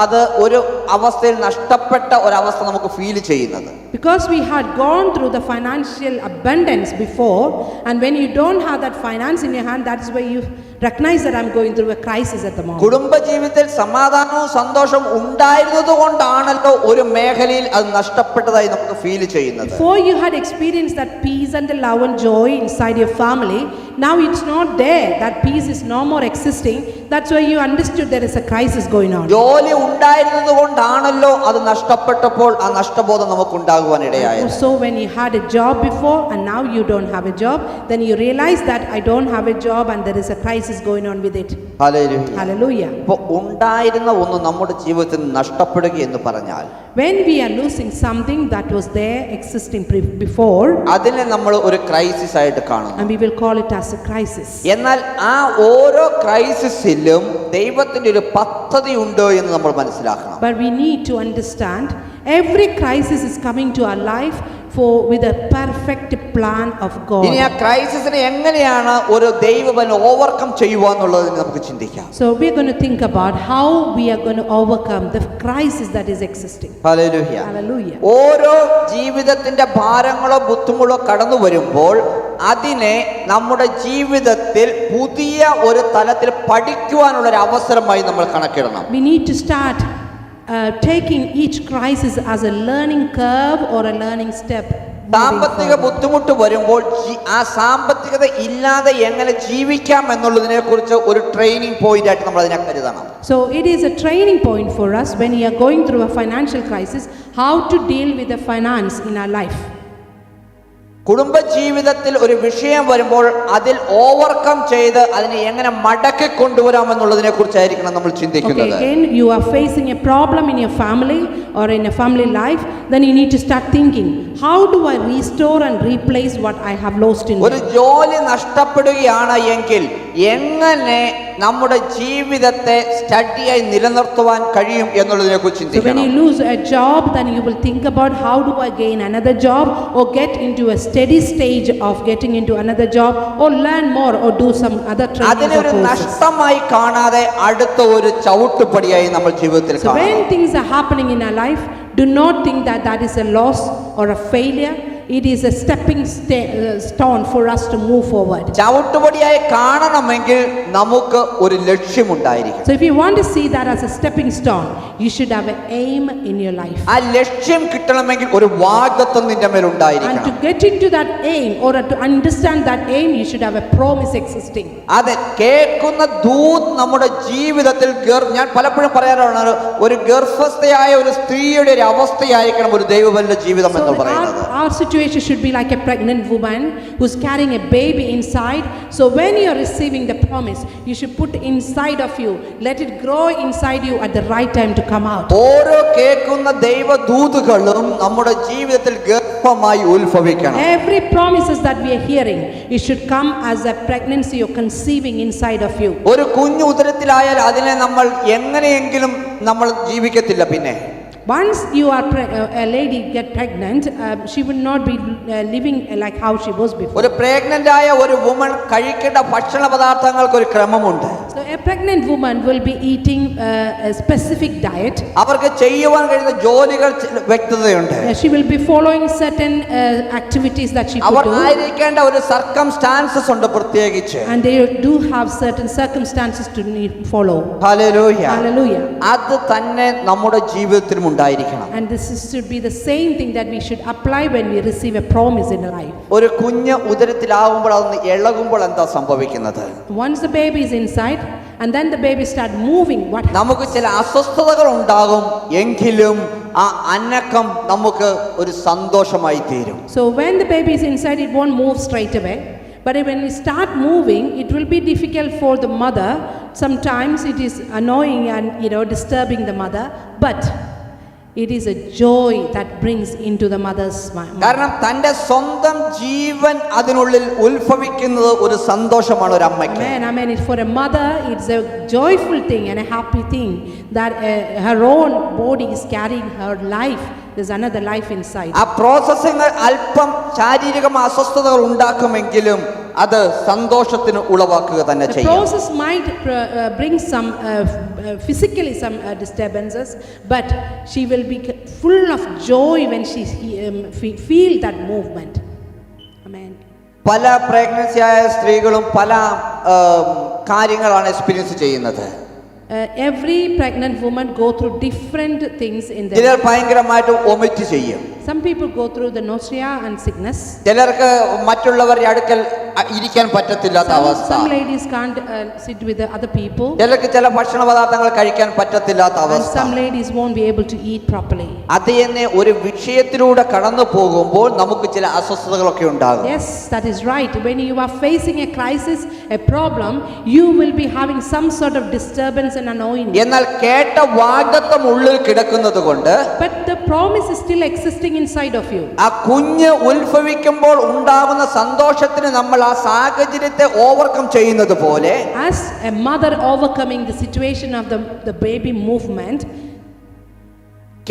D: അത് ഒരു അവസ്ഥയിൽ നഷ്ടപ്പെട്ട ഒരവസ്ഥ നമുക്ക് ഫീൽ ചെയ്യുന്നത്.
A: Because we had gone through the financial abundance before, and when you don't have that finance in your hand, that is where you recognize that I'm going through a crisis at the moment.
D: കുടുംബജീവിതത്തിൽ സമാധാനവും സന്തോഷവും ഉണ്ടായിരുന്നത് കൊണ്ടാണല്ലോ ഒരു മേഖലയിൽ അത് നഷ്ടപ്പെട്ടതായി നമുക്ക് ഫീൽ ചെയ്യുന്നത്.
A: Before you had experienced that peace and the love and joy inside your family, now it's not there. That peace is no more existing. That's why you understood there is a crisis going on.
D: ജോലി ഉണ്ടായിരുന്നത് കൊണ്ടാണല്ലോ അത് നഷ്ടപ്പെട്ടപ്പോൾ ആ നഷ്ടബോധം നമുക്ക് ഉണ്ടാകുവാൻ ഇടയായത്.
A: So when you had a job before and now you don't have a job, then you realize that I don't have a job and there is a crisis going on with it.
D: Hallelujah.
A: Hallelujah.
D: അപ്പോൾ ഉണ്ടായിരുന്ന ഒന്ന് നമ്മുടെ ജീവിതത്തിൽ നഷ്ടപ്പെടുക എന്ന് പറഞ്ഞാൽ
A: When we are losing something that was there existing before,
D: അതിനെ നമ്മൾ ഒരു ക്രൈസിസ് ആയിട്ട് കാണുന്നു.
A: and we will call it as a crisis.
D: എന്നാൽ ആ ഓരോ ക്രൈസിസിലും ദൈവത്തിന്റെ ഒരു പദ്ധതി ഉണ്ട് എന്ന് നമ്മൾ മനസ്സിലാക്കണം.
A: But we need to understand every crisis is coming to our life with a perfect plan of God.
D: ഇനി ആ ക്രൈസിസിനെ എങ്ങനെയാണ് ഒരു ദൈവബലം ഓവർകം ചെയ്യുവാന്നുള്ളത് നമുക്ക് ചിന്തിക്കാം.
A: So we are going to think about how we are going to overcome the crisis that is existing.
D: Hallelujah.
A: Hallelujah.
D: ഓരോ ജീവിതത്തിന്റെ ഭാരങ്ങളോ ബുദ്ധിമുട്ടോ കടന്നു വരുമ്പോൾ അതിനെ നമ്മുടെ ജീവിതത്തിൽ പുതിയ ഒരു തലത്തിൽ പഠിക്കുവാനുള്ള ഒരു അവസരമായി നമ്മൾ കണക്കിടണം.
A: We need to start taking each crisis as a learning curve or a learning step.
D: സാമ്പത്തിക ബുദ്ധിമുട്ട് വരുമ്പോൾ ആ സാമ്പത്തികത ഇല്ലാതെ എങ്ങനെ ജീവിക്കാം എന്നുള്ളതിനെ കുറിച്ച് ഒരു ട്രെയിനിങ് പോയിന്റ് ആയിട്ട് നമ്മൾ അതിനെ കരുതണം.
A: So it is a training point for us when we are going through a financial crisis, how to deal with the finance in our life.
D: കുടുംബജീവിതത്തിൽ ഒരു വിഷയം വരുമ്പോൾ അതിൽ ഓവർകം ചെയ്ത് അതിനെ എങ്ങനെ മടക്കി കൊണ്ടുവരാമെന്നുള്ളതിനെ കുറിച്ചായിരിക്കണം നമ്മൾ ചിന്തിക്കുന്നത്.
A: Okay, again you are facing a problem in your family or in a family life, then you need to start thinking, how do I restore and replace what I have lost in
D: ഒരു ജോലി നഷ്ടപ്പെടുകയാണ് എങ്കിൽ എങ്ങനെ നമ്മുടെ ജീവിതത്തെ സ്റ്റഡിയായി നിലനിർത്തുവാൻ കഴിയും എന്നുള്ളതിനെ കുറിച്ച്
A: So when
D: ചിന്തിക്കണം.
A: you lose a job, then you will think about how do I gain another job or get into a steady stage of getting into another job or learn more or do some other training
D: അതിനെ
A: or
D: ഒരു
A: courses.
D: നഷ്ടമായി കാണാതെ അടുത്ത ഒരു ചവിട്ടുപടിയായി നമ്മൾ ജീവിതത്തിൽ
A: So when
D: കാണണം.
A: things are happening in our life, do not think that that is a loss or a failure. it is a stepping stone for us to move forward.
D: ചവിട്ടുപടിയായി കാണണമെങ്കിൽ നമുക്ക് ഒരു ലക്ഷ്യമുണ്ടായിരിക്കും.
A: So if you want to see that as a stepping stone, you should have an aim in your life.
D: ആ ലക്ഷ്യം കിട്ടണമെങ്കിൽ ഒരു വാഗ്ദത്തം നിന്റെ മേൽ
A: And to
D: ഉണ്ടായിരിക്കണം.
A: get into that aim or to understand that aim, you should have a promise existing.
D: അതെ, കേൾക്കുന്ന ദൂത് നമ്മുടെ ജീവിതത്തിൽ ഞാൻ പലപ്പോഴും പറയാറുള്ള ഒരു ഗർഭസ്ഥയായ ഒരു സ്ത്രീയുടെ ഒരു അവസ്ഥയായിരിക്കണം ഒരു ദൈവവന്റെ ജീവിതം എന്ന് പറയുന്നത്.
A: Our situation should be like a pregnant woman who's carrying a baby inside. So when you are receiving the promise, you should put inside of you, let it grow inside you at the right time to come out.
D: ഓരോ കേൾക്കുന്ന ദൈവദൂതുകളും നമ്മുടെ ജീവിതത്തിൽ ഗർഭമായി ഉത്ഭവിക്കണം.
A: Every promises that we are hearing, it should come as a pregnancy or conceiving inside of you.
D: ഒരു കുഞ്ഞു ഉദരത്തിലായാൽ അതിനെ നമ്മൾ എങ്ങനെയെങ്കിലും നമ്മൾ ജീവിക്കത്തില്ല. പിന്നെ
A: Once you are a lady get pregnant, she will not be living like how she was before.
D: ഒരു pregnant ആയ ഒരു വുമൺ കഴിക്കേണ്ട ഭക്ഷണ പദാർത്ഥങ്ങൾക്ക് ഒരു ക്രമമുണ്ട്.
A: So a pregnant woman will be eating a specific diet.
D: അവർക്ക് ചെയ്യുവാൻ കഴിയുന്ന ജോലികൾ വ്യക്തതയുണ്ട്.
A: She will be following certain activities that she
D: our
A: could do.
D: ആയിരിക്കേണ്ട ഒരു സർക്കംസ്റ്റാൻസസ് ഉണ്ട് പ്രത്യേകിച്ച്.
A: And they do have certain circumstances to follow.
D: Hallelujah.
A: Hallelujah.
D: അത് തന്നെ നമ്മുടെ ജീവിതത്തിലും ഉണ്ടായിരിക്കണം.
A: And this should be the same thing that we should apply when we receive a promise in life.
D: ഒരു കുഞ്ഞ് ഉദരത്തിലാവുമ്പോൾ അതൊന്ന് ഇളകുമ്പോൾ എന്താ സംഭവിക്കുന്നത്?
A: Once the baby is inside and then the baby start moving, what happens?
D: നമുക്ക് ചില അസ്വസ്ഥതകൾ ഉണ്ടാകും, എങ്കിലും ആ അനക്കം നമുക്ക് ഒരു സന്തോഷമായി തീരും.
A: So when the baby is inside, it won't move straight away. But when we start moving, it will be difficult for the mother. Sometimes it is annoying and disturbing the mother. But it is a joy that brings into the mother's mind.
D: കാരണം തന്റെ സ്വന്തം ജീവൻ അതിനുള്ളിൽ ഉത്ഭവിക്കുന്നത് ഒരു സന്തോഷമാണ് ഒരു അമ്മയ്ക്ക്.
A: Amen. For a mother, it's a joyful thing and a happy thing that her own body is carrying her life. There's another life inside.
D: ആ പ്രോസസ്സിംഗ് അല്പം ശാരീരിക അസ്വസ്ഥതകൾ ഉണ്ടാക്കുമെങ്കിലും അത് സന്തോഷത്തിന് ഉളവാക്കുക തന്നെ
A: The
D: ചെയ്യും.
A: process might bring some physically some disturbances, but she will be full of joy when she feel that movement. Amen.
D: പല pregnancy ആയ സ്ത്രീകളും പല കാര്യങ്ങളാണ് എക്സ്പീരിയൻസ് ചെയ്യുന്നത്.
A: Every pregnant woman go through different things in their
D: ചിലർ ഭയങ്കരമായിട്ട് vomit ചെയ്യും.
A: Some people go through the nausea and sickness.
D: ചിലർക്ക് മറ്റുള്ളവരുടെ അടുക്കൽ ഇരിക്കാൻ പറ്റത്തില്ലാത്ത അവസ്ഥ.
A: Some ladies can't sit with the other people.
D: ചിലർക്ക് ചില ഭക്ഷണ പദാർത്ഥങ്ങൾ കഴിക്കാൻ പറ്റത്തില്ലാത്ത
A: And
D: അവസ്ഥ.
A: some ladies won't be able to eat properly.
D: അത് തന്നെ ഒരു വിഷയത്തിലൂടെ കടന്നു പോകുമ്പോൾ നമുക്ക് ചില അസ്വസ്ഥതകളൊക്കെ ഉണ്ടാകും.
A: Yes, that is right. When you are facing a crisis, a problem, you will be having some sort of disturbance and annoyance.
D: എന്നാൽ കേട്ട വാഗ്ദത്തം ഉള്ളിൽ കിടക്കുന്നത് കൊണ്ട്
A: But the promise is still existing inside of you.
D: ആ കുഞ്ഞ് ഉത്ഭവിക്കുമ്പോൾ ഉണ്ടാകുന്ന സന്തോഷത്തിന് നമ്മൾ ആ സാഹചര്യത്തെ ഓവർകം ചെയ്യുന്നത് പോലെ
A: As a mother overcoming the situation of the baby movement,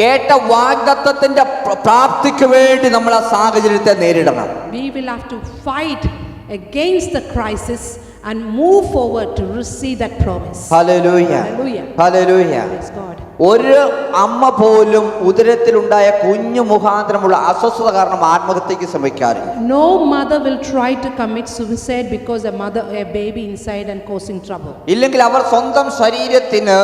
D: കേട്ട വാഗ്ദത്തത്തിന്റെ പ്രാപ്തിക്ക് വേണ്ടി നമ്മൾ ആ സാഹചര്യത്തെ നേരിടണം.
A: we will have to fight against the crisis and move forward to receive that promise.
D: Hallelujah.
A: Hallelujah.
D: Hallelujah.
A: Praise God.
D: ഒരു അമ്മ പോലും ഉദരത്തിലുണ്ടായ കുഞ്ഞു മുഖാന്തരമുള്ള അസ്വസ്ഥത കാരണം ആത്മഹത്യക്ക് ശ്രമിക്കാറില്ല.
A: No mother will try to commit suicide because a baby inside and causing trouble.
D: ഇല്ലെങ്കിൽ അവർ സ്വന്തം ശരീരത്തിന്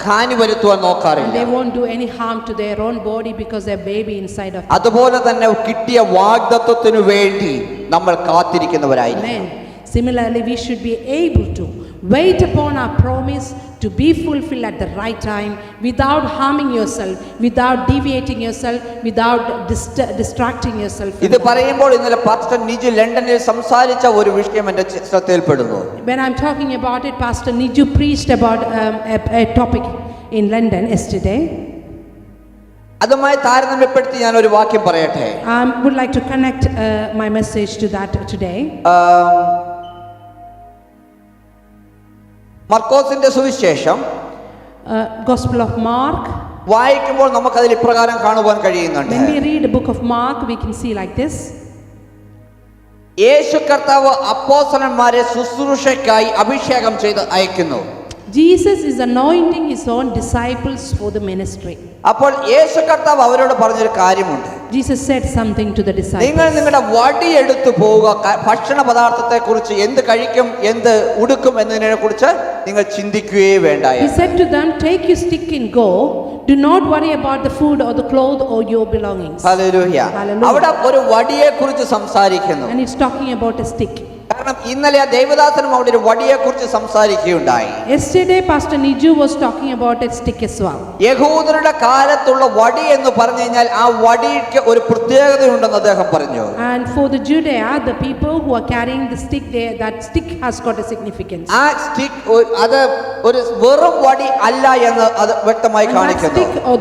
D: ഹാനി വരുത്തുവാൻ
A: And
D: നോക്കാറില്ല.
A: they won't do any harm to their own body because their baby inside of them.
D: അതുപോലെ തന്നെ കിട്ടിയ വാഗ്ദത്തത്തിനു വേണ്ടി നമ്മൾ കാത്തിരിക്കുന്നവരായിരിക്കും.
A: Amen. Similarly, we should be able to wait upon our promise to be fulfilled at the right time without harming yourself, without deviating yourself, without distracting yourself.
D: ഇത് പറയുമ്പോൾ ഇന്നലെ pastor Niju ലണ്ടനിൽ സംസാരിച്ച ഒരു വിഷയം എൻ്റെ ശ്രദ്ധയിൽപ്പെടുന്നു.
A: When I'm talking about it, Pastor Niju preached about a topic in London yesterday.
D: അതുമായി താരതമ്യപ്പെടുത്തി ഞാൻ ഒരു വാക്യം പറയട്ടെ.
A: I would like to connect my message to that today.
D: മർക്കോസിന്റെ സുവിശേഷം
A: Gospel of Mark.
D: വായിക്കുമ്പോൾ നമുക്കതിൽ ഇപ്രകാരം കാണുവാൻ കഴിയുന്നുണ്ട്.
A: When we read the book of Mark, we can see like this.
D: യേശു കർത്താവ് അപ്പോസ്തലന്മാരെ ശുശ്രൂഷയ്ക്കായി അഭിഷേകം ചെയ്ത് അയക്കുന്നു.
A: Jesus is anointing his own disciples for the ministry.
D: അപ്പോൾ യേശു കർത്താവ് അവരോട് പറഞ്ഞൊരു കാര്യമുണ്ട്.
A: Jesus said something to the
D: നിങ്ങൾ
A: disciples.
D: നിങ്ങളുടെ വടി എടുത്തു പോവുക, ഭക്ഷണ പദാർത്ഥത്തെ കുറിച്ച് എന്ത് കഴിക്കും എന്ത് ഉടുക്കും എന്നതിനെ കുറിച്ച് നിങ്ങൾ ചിന്തിക്കുകയേ വേണ്ട.
A: He said to them, take your stick and go. Do not worry about the food or the clothes or your belongings.
D: Hallelujah.
A: Hallelujah.
D: അവിടെ ഒരു വടിയെ കുറിച്ച് സംസാരിക്കുന്നു.
A: And it's talking about a stick.
D: കാരണം ഇന്നലെ ആ ദേവദാസനും അവിടെ ഒരു വടിയെ കുറിച്ച് സംസാരിക്കുകയുണ്ടായി.
A: Yesterday Pastor Niju was talking about a stick as well.
D: യഹൂദരുടെ കാലത്തുള്ള വടി എന്ന് പറഞ്ഞു കഴിഞ്ഞാൽ ആ വടിക്ക് ഒരു പ്രത്യേകതയുണ്ടെന്ന് അദ്ദേഹം പറഞ്ഞു.
A: And for the Judea, the people who are carrying the stick, that stick has got a significance.
D: ആ സ്റ്റിക്ക് അത് ഒരു വെറും വടി അല്ല എന്ന് അത് വ്യക്തമായി
A: And that
D: കാണിക്കുന്നു.
A: stick or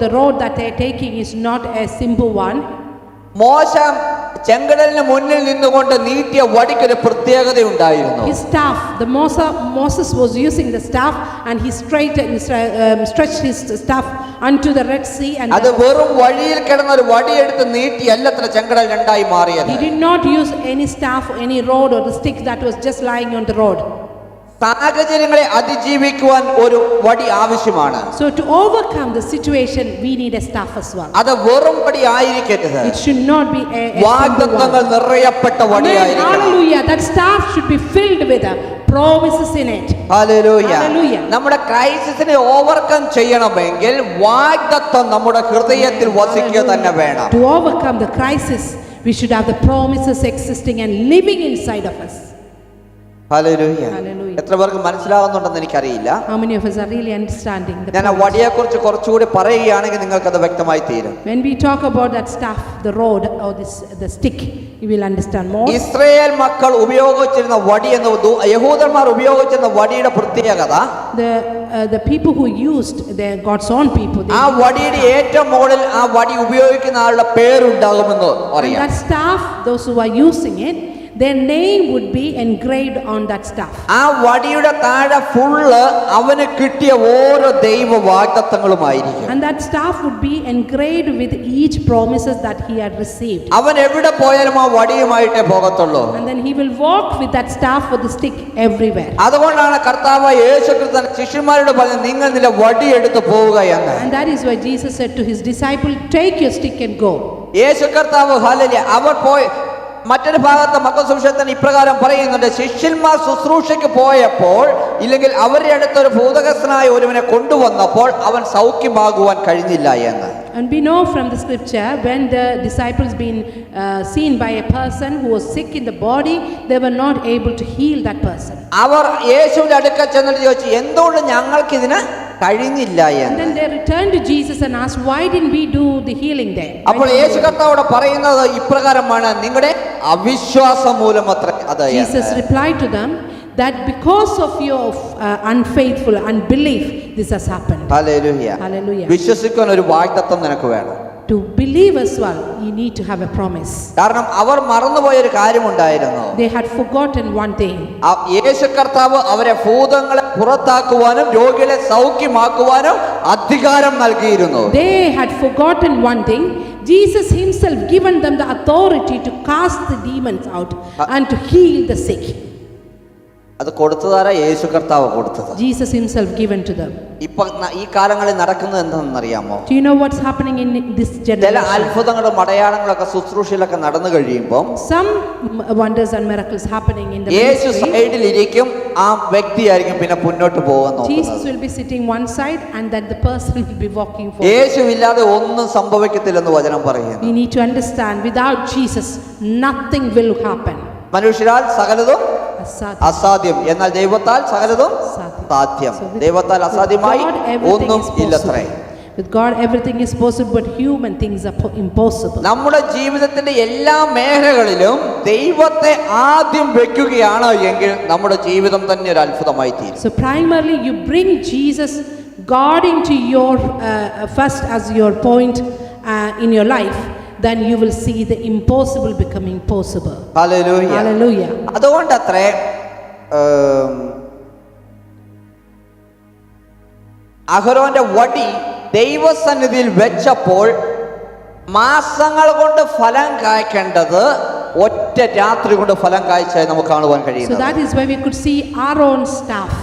A: the road that they are taking is not a simple one.
D: മോശ ചെങ്കടലിന് മുന്നിൽ നിന്നുകൊണ്ട് നീട്ടിയ വടിക്കൊരു പ്രത്യേകതയുണ്ടായിരുന്നു.
A: His staff, Moses was using the staff and he stretched his staff unto the Red Sea, and
D: അത് വെറും വഴിയിൽ കിടന്ന ഒരു വടിയെടുത്ത് നീട്ടി അല്ലത്ര ചെങ്കടൽ രണ്ടായി മാറിയത്.
A: he did not use any staff, any rod or the stick that was just lying on the road.
D: സാഹചര്യങ്ങളെ അതിജീവിക്കുവാൻ ഒരു വടി ആവശ്യമാണ്.
A: So to overcome the situation, we need a staff as well.
D: അത് വെറും വടി ആയിരിക്കരുത്.
A: It should not be a
D: വാഗ്ദത്തങ്ങൾ നിറയപ്പെട്ട വടിയായിരിക്കണം.
A: Hallelujah. That staff should be filled with promises in it.
D: Hallelujah.
A: Hallelujah.
D: നമ്മുടെ ക്രൈസിസിനെ overcome ചെയ്യണമെങ്കിൽ വാഗ്ദത്തം നമ്മുടെ ഹൃദയത്തിൽ വസിക്കുക തന്നെ വേണം.
A: To overcome the crisis, we should have the promises existing and living inside of us.
D: Hallelujah.
A: Hallelujah.
D: എത്ര പേർക്ക് മനസ്സിലാവുന്നുണ്ടെന്ന് എനിക്കറിയില്ല.
A: How many of us are really understanding the
D: ഞാൻ ആ
A: point?
D: വടിയെക്കുറിച്ച് കുറച്ചുകൂടി പറയുകയാണെങ്കിൽ നിങ്ങൾക്കത് വ്യക്തമായി തീരും.
A: When we talk about that staff, the rod or the stick, you will understand more.
D: Israel മക്കൾ ഉപയോഗിച്ചിരുന്ന വടി എന്ന് യഹൂദന്മാർ ഉപയോഗിച്ചിരുന്ന വടിയുടെ പ്രത്യേകത
A: The people who used, God's own people,
D: ആ വടിയുടെ ഏറ്റവും മുകളിൽ ആ വടി ഉപയോഗിക്കുന്ന ആളുടെ പേരുണ്ടാകുമെന്ന്
A: and
D: അറിയാം.
A: that staff, those who are using it, their name would be engraved on that staff.
D: ആ വടിയുടെ താഴെ ഫുള്ള് അവന് കിട്ടിയ ഓരോ ദൈവ വാഗ്ദത്തങ്ങളുമായിരിക്കും.
A: And that staff would be engraved with each promises that he had received.
D: അവൻ എവിടെ പോയാലും ആ വടിയുമായിട്ടേ പോകത്തുള്ളൂ.
A: And then he will walk with that staff or the stick everywhere.
D: അതുകൊണ്ടാണ് കർത്താവ് യേശുക്രിസ്തു ശിഷ്യന്മാരോട് പറഞ്ഞത് നിങ്ങൾ നിന്റെ വടി എടുത്ത് പോവുക എന്ന്.
A: And that is why Jesus said to his disciple, take your stick and go.
D: യേശു കർത്താവ് ഹല്ലേലൂയ അവർ പോയി മറ്റൊരു ഭാഗത്ത് മത്തായി സുവിശേഷത്തിൽ ഇപ്രകാരം പറയുന്നുണ്ട്, ശിഷ്യന്മാർ ശുശ്രൂഷയ്ക്ക് പോയപ്പോൾ ഇല്ലെങ്കിൽ അവരുടെ അടുത്തൊരു ഭൂതഗ്രസ്തനായ ഒരുവനെ കൊണ്ടുവന്നപ്പോൾ അവൻ സൗഖ്യമാകുവാൻ കഴിഞ്ഞില്ല എന്ന്.
A: And we know from the scripture, when the disciples been seen by a person who was sick in the body, they were not able to heal that person.
D: അവർ യേശുവിന്റെ അടുക്കൽ ചെന്നിട്ട് ചോദിച്ചു, എന്തുകൊണ്ട് ഞങ്ങൾക്ക് ഇതിന് കഴിഞ്ഞില്ല
A: And
D: എന്ന്.
A: then they returned to Jesus and asked, why didn't we do the healing there?
D: അപ്പോൾ യേശു കർത്താവോട് പറയുന്നത് ഇപ്രകാരമാണ്, നിങ്ങളുടെ അവിശ്വാസം മൂലമത്ര അത്.
A: Jesus replied to them that because of your unfaithful unbelief this has happened.
D: Hallelujah.
A: Hallelujah.
D: വിശ്വസിക്കാൻ ഒരു വാഗ്ദത്തം നിനക്ക് വേണം.
A: To believe as well, you need to have a promise.
D: കാരണം അവർ മറന്നുപോയൊരു കാര്യമുണ്ടായിരുന്നു.
A: They had forgotten one thing.
D: യേശു കർത്താവ് അവരെ ഭൂതങ്ങളെ പുറത്താക്കുവാനും രോഗികളെ സൗഖ്യമാക്കുവാനും അധികാരം നൽകിയിരുന്നു.
A: They had forgotten one thing. Jesus himself given them the authority to cast the demons out and to heal the sick.
D: അത് കൊടുത്തതാരാ? യേശു കർത്താവ് കൊടുത്തത്.
A: Jesus himself given to them.
D: ഇപ്പൊ ഈ കാലങ്ങളിൽ നടക്കുന്നത് എന്താണെന്നറിയാമോ?
A: Do you know what's happening in this
D: ചില
A: generation?
D: അത്ഭുതങ്ങളും അടയാളങ്ങളൊക്കെ ശുശ്രൂഷയിലൊക്കെ നടന്നു കഴിയുമ്പോൾ
A: Some wonders and miracles happening in the
D: Yeshu
A: ministry.
D: സൈഡിലിരിക്കും, ആ വ്യക്തിയായിരിക്കും പിന്നെ മുന്നോട്ട് പോകാൻ
A: Jesus
D: നോക്കുന്നത്.
A: will be sitting one side and that the person will be walking forward.
D: യേശു ഇല്ലാതെ ഒന്നും സംഭവിക്കത്തില്ലെന്ന് വചനം പറയുന്നു.
A: We need to understand, without Jesus nothing will happen.
D: മനുഷ്യരാൽ സകലതും
A: Asadhya.
D: അസാധ്യം, എന്നാൽ ദൈവത്താൽ സകലതും സാധ്യം.
A: So
D: ദൈവത്താൽ അസാധ്യമായി
A: God, everything
D: ഒന്നും
A: is
D: ഇല്ലത്രേ.
A: possible. With God everything is possible, but human things are impossible.
D: നമ്മുടെ ജീവിതത്തിന്റെ എല്ലാ മേഖലകളിലും ദൈവത്തെ ആദ്യം വെക്കുകയാണ് എങ്കിൽ നമ്മുടെ ജീവിതം തന്നെ ഒരു അത്ഭുതമായി തീരും.
A: So primarily you bring Jesus, God into your first as your point in your life, then you will see the impossible becoming possible.
D: Hallelujah.
A: Hallelujah.
D: അതുകൊണ്ടത്രേ അഹരോന്റെ വടി ദൈവസന്നിധിയിൽ വെച്ചപ്പോൾ മാസങ്ങൾ കൊണ്ട് ഫലം കായ്ക്കേണ്ടത് ഒറ്റ രാത്രി കൊണ്ട് ഫലം കായ്ച്ചായി നമുക്ക് കാണുവാൻ
A: So
D: കഴിയുന്നത്.
A: that is why we could see Aaron's staff,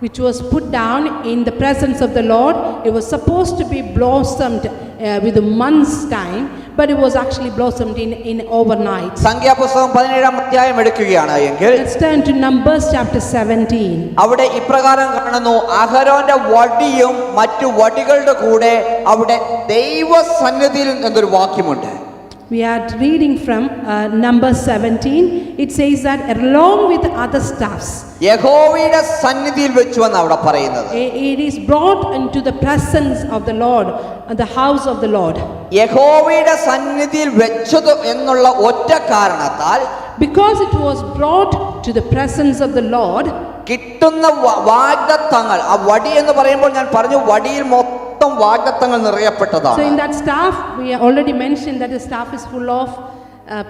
A: which was put down in the presence of the Lord. It was supposed to be blossomed with a month's time, but it was actually blossomed in overnight.
D: സംഖ്യാപുസ്തകം 17-ാം അധ്യായം എടുക്കുകയാണ് എങ്കിൽ
A: Let's turn to Numbers chapter 17.
D: അവിടെ ഇപ്രകാരം കാണുന്നു, അഹരോന്റെ വടിയും മറ്റു വടികളുടെ കൂടെ അവിടെ ദൈവസന്നിധിയിൽ എന്നൊരു വാക്യമുണ്ട്.
A: We are reading from Numbers 17. It says that along with other staffs,
D: യഹോവയുടെ സന്നിധിയിൽ വെച്ചു എന്ന് അവിടെ പറയുന്നത്.
A: it is brought into the presence of the Lord, the house of the Lord.
D: യഹോവയുടെ സന്നിധിയിൽ വെച്ചത് എന്നുള്ള ഒറ്റ കാരണത്താൽ
A: Because it was brought to the presence of the Lord,
D: കിട്ടുന്ന വാഗ്ദത്തങ്ങൾ, ആ വടി എന്ന് പറയുമ്പോൾ ഞാൻ പറഞ്ഞു വടിയിൽ മൊത്തം വാഗ്ദത്തങ്ങൾ
A: so
D: നിറയപ്പെട്ടതാണ്.
A: in that staff, we already mentioned that the staff is full of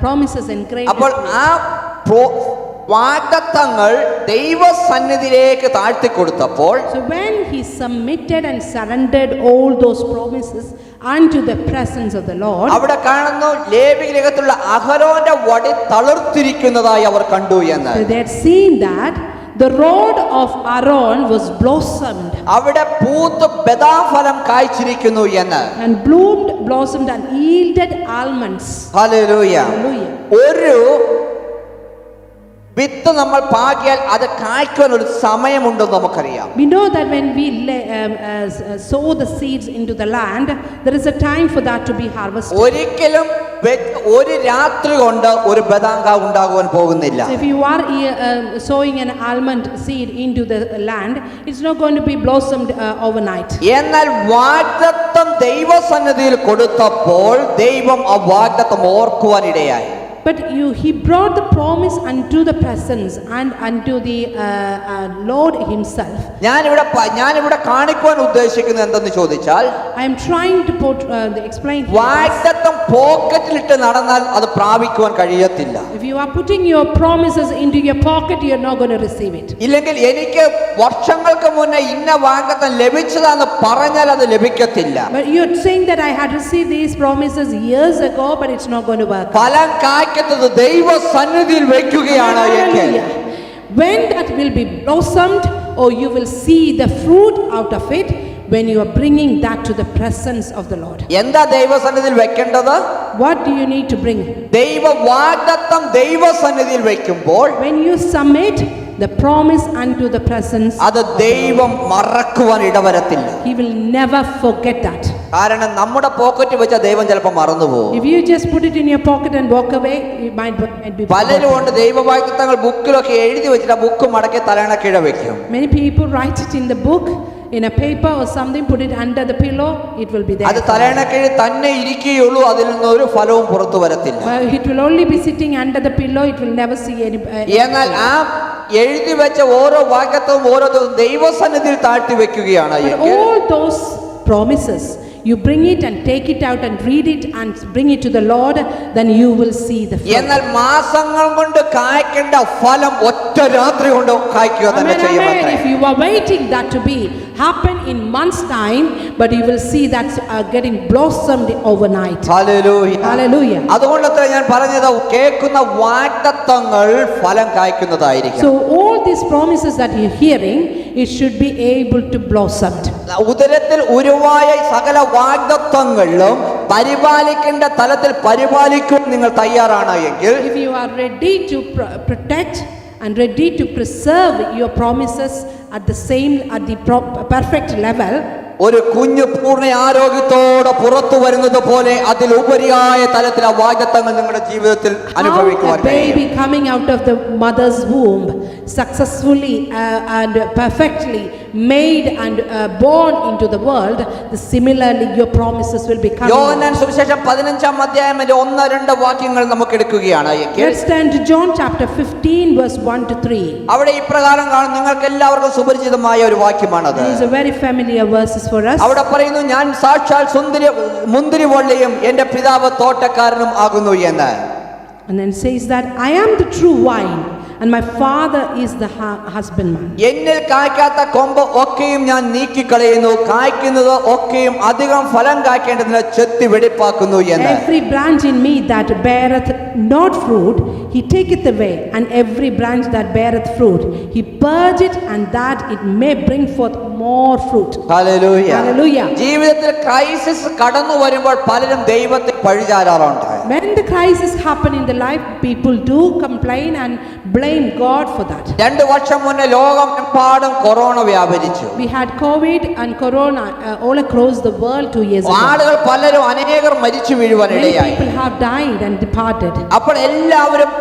A: promises and great.
D: അപ്പോൾ ആ വാഗ്ദത്തങ്ങൾ ദൈവസന്നിധിയിലേക്ക് താഴ്ത്തി കൊടുത്തപ്പോൾ
A: So when he submitted and surrendered all those promises unto the presence of the Lord,
D: അവിടെ കാണുന്നു ലേവ്യഗൃഹത്തിലുള്ള അഹരോന്റെ വടി തളിർത്തിരിക്കുന്നതായി അവർ കണ്ടു എന്ന്.
A: so they had seen that the rod of Aaron was blossomed
D: അവിടെ പൂത്ത് ബദാഫലം കായ്ച്ചിരിക്കുന്നു എന്ന്.
A: and bloomed, blossomed and yielded almonds.
D: Hallelujah.
A: Hallelujah.
D: ഒരു വിത്ത് നമ്മൾ പാകിയാൽ അത് കായ്ക്കാൻ ഒരു സമയമുണ്ടെന്ന് നമുക്കറിയാം.
A: We know that when we sow the seeds into the land, there is a time for that to be harvested.
D: ഒരിക്കലും ഒരു രാത്രി കൊണ്ട് ഒരു ബദാങ്ക ഉണ്ടാകുവാൻ പോകുന്നില്ല.
A: So if you are sowing an almond seed into the land, it's not going to be blossomed overnight.
D: എന്നാൽ വാഗ്ദത്തം ദൈവസന്നിധിയിൽ കൊടുത്തപ്പോൾ ദൈവം ആ വാഗ്ദത്തം ഓർക്കുവാനിടയായി.
A: But he brought the promise unto the presence and unto the Lord himself.
D: ഞാനിവിടെ കാണിക്കുവാൻ ഉദ്ദേശിക്കുന്നത് എന്തെന്ന് ചോദിച്ചാൽ,
A: I am trying to explain here.
D: വാഗ്ദത്തം പോക്കറ്റിലിട്ട് നടന്നാൽ അത് പ്രാപിക്കുവാൻ കഴിയത്തില്ല.
A: If you are putting your promises into your pocket, you are not going to receive it.
D: ഇല്ലെങ്കിൽ എനിക്ക് വർഷങ്ങൾക്ക് മുന്നേ ഇന്ന വാഗ്ദത്തം ലഭിച്ചതാന്ന് പറഞ്ഞാൽ അത് ലഭിക്കത്തില്ല.
A: But you are saying that I had received these promises years ago, but it's not going to work.
D: ഫലം കായ്ക്കുന്നത് ദൈവ സന്നിധിയിൽ വെക്കുകയാണ് എങ്കിൽ
A: Hallelujah. When that will be blossomed, or you will see the fruit out of it, when you are bringing that to the presence of the Lord.
D: എന്താ ദൈവസന്നിധിയിൽ വെക്കേണ്ടത്?
A: What do you need to bring?
D: ദൈവ വാഗ്ദത്തം ദൈവസന്നിധിയിൽ വെക്കുമ്പോൾ
A: When you submit the promise unto the presence,
D: അത് ദൈവം മറക്കുവാൻ ഇടവരത്തില്ല.
A: he will never forget that.
D: കാരണം നമ്മുടെ പോക്കറ്റ് വെച്ച ദൈവം ചിലപ്പോൾ മറന്നുപോകും.
A: If you just put it in your pocket and walk away, it might be
D: പലരും കൊണ്ട് ദൈവവാഗ്ദത്തങ്ങൾ ബുക്കിലൊക്കെ എഴുതി വെച്ചിട്ട് ആ ബുക്ക് മടക്കി തലയണക്കിഴ വെക്കും.
A: Many people write it in the book, in a paper or something, put it under the pillow, it will be there.
D: അത് തലയണക്കിഴി തന്നെ ഇരിക്കുകയുള്ളൂ, അതിൽ നിന്ന് ഒരു ഫലവും പുറത്തു വരത്തില്ല.
A: It will only be sitting under the pillow, it will never see any.
D: എന്നാൽ ആ എഴുതി വെച്ച ഓരോ വാഗ്ദത്തവും ഓരോ ദൈവസന്നിധിയിൽ താഴ്ത്തി വെക്കുകയാണ്
A: But
D: എങ്കിൽ
A: all those promises, you bring it and take it out and read it and bring it to the Lord, then you will see the fruit.
D: എന്നാൽ മാസങ്ങൾ കൊണ്ട് കായ്ക്കേണ്ട ഫലം ഒറ്റ രാത്രി കൊണ്ട് കായ്ക്കുക തന്നെ
A: Amen, amen.
D: ചെയ്യുമത്രേ.
A: If you are waiting that to be happen in months time, but you will see that's getting blossomed overnight.
D: Hallelujah.
A: Hallelujah.
D: അതുകൊണ്ടത്ര ഞാൻ പറഞ്ഞത് കേൾക്കുന്ന വാഗ്ദത്തങ്ങൾ ഫലം കായ്ക്കുന്നതായിരിക്കും.
A: So all these promises that you're hearing, it should be able to blossom.
D: ഉദരത്തിൽ ഉരുവായ സകല വാഗ്ദത്തങ്ങളിലും പരിപാലിക്കേണ്ട തലത്തിൽ പരിപാലിക്കാൻ നിങ്ങൾ തയ്യാറാണ് എങ്കിൽ,
A: If you are ready to protect and ready to preserve your promises at the perfect level,
D: ഒരു കുഞ്ഞ് പൂർണ്ണ ആരോഗ്യത്തോടെ പുറത്തു വരുന്നത് പോലെ അതിലുപരിയായ തലത്തിൽ ആ വാഗ്ദത്തങ്ങൾ നിങ്ങളുടെ ജീവിതത്തിൽ അനുഭവിക്കുവാൻ
A: how a baby coming out of the mother's womb successfully and perfectly made and born into the world, similarly your promises will be coming.
D: യോഹന്നാൻ സുവിശേഷം 15-ാം അധ്യായത്തിന്റെ 1-2 വാക്യങ്ങൾ നമുക്ക് എടുക്കുകയാണ് എങ്കിൽ,
A: Let's turn to John chapter 15 verse 1 to 3.
D: അവിടെ ഇപ്രകാരം കാണും, നിങ്ങൾക്ക് എല്ലാവർക്കും സുപരിചിതമായ ഒരു വാക്യമാണത്.
A: These are very familiar verses for us.
D: അവിടെ പറയുന്നു, ഞാൻ സാക്ഷാൽ മുന്തിരിവള്ളിയും എന്റെ പിതാവ് തോട്ടക്കാരനും ആകുന്നു എന്ന്.
A: And then says that I am the true wine and my Father is the husbandman.
D: എന്നിൽ കായ്ക്കാത്ത കൊമ്പ് ഒക്കെയും ഞാൻ നീക്കിക്കളയുന്നു, കായ്ക്കുന്നത് ഒക്കെയും അധികം ഫലം കായ്ക്കേണ്ടതിന് ചെത്തി വെടിപ്പാക്കുന്നു എന്ന്.
A: Every branch in me that beareth not fruit, he taketh away, and every branch that beareth fruit, he purge it, and that it may bring forth more fruit.
D: Hallelujah.
A: Hallelujah.
D: ജീവിതത്തിൽ ക്രൈസിസ് കടന്നു വരുമ്പോൾ പലരും ദൈവത്തെ പഴിചാരാറുണ്ട്.
A: When the crisis happen in the life, people do complain and blame God for that.
D: 2 വർഷം മുന്നേ ലോകമെമ്പാടും corona വ്യാപരിച്ചു.
A: We had COVID and corona all across the world 2 years ago.
D: ആളുകൾ പലരും അനേകർ മരിച്ചു വീഴുവാൻ
A: Many
D: ഇടയായി.
A: people have died and departed.
D: അപ്പോൾ എല്ലാവരും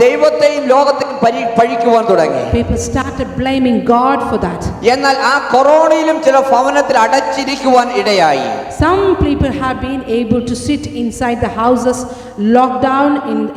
D: ദൈവത്തെയും ലോകത്തെയും പഴിക്കുവാൻ തുടങ്ങി.
A: People started blaming God for that.
D: എന്നാൽ ആ കൊറോണയിലും ചില ഭവനത്തിൽ അടച്ചിരിക്കുവാൻ ഇടയായി.
A: Some people have been able to sit inside the houses, locked down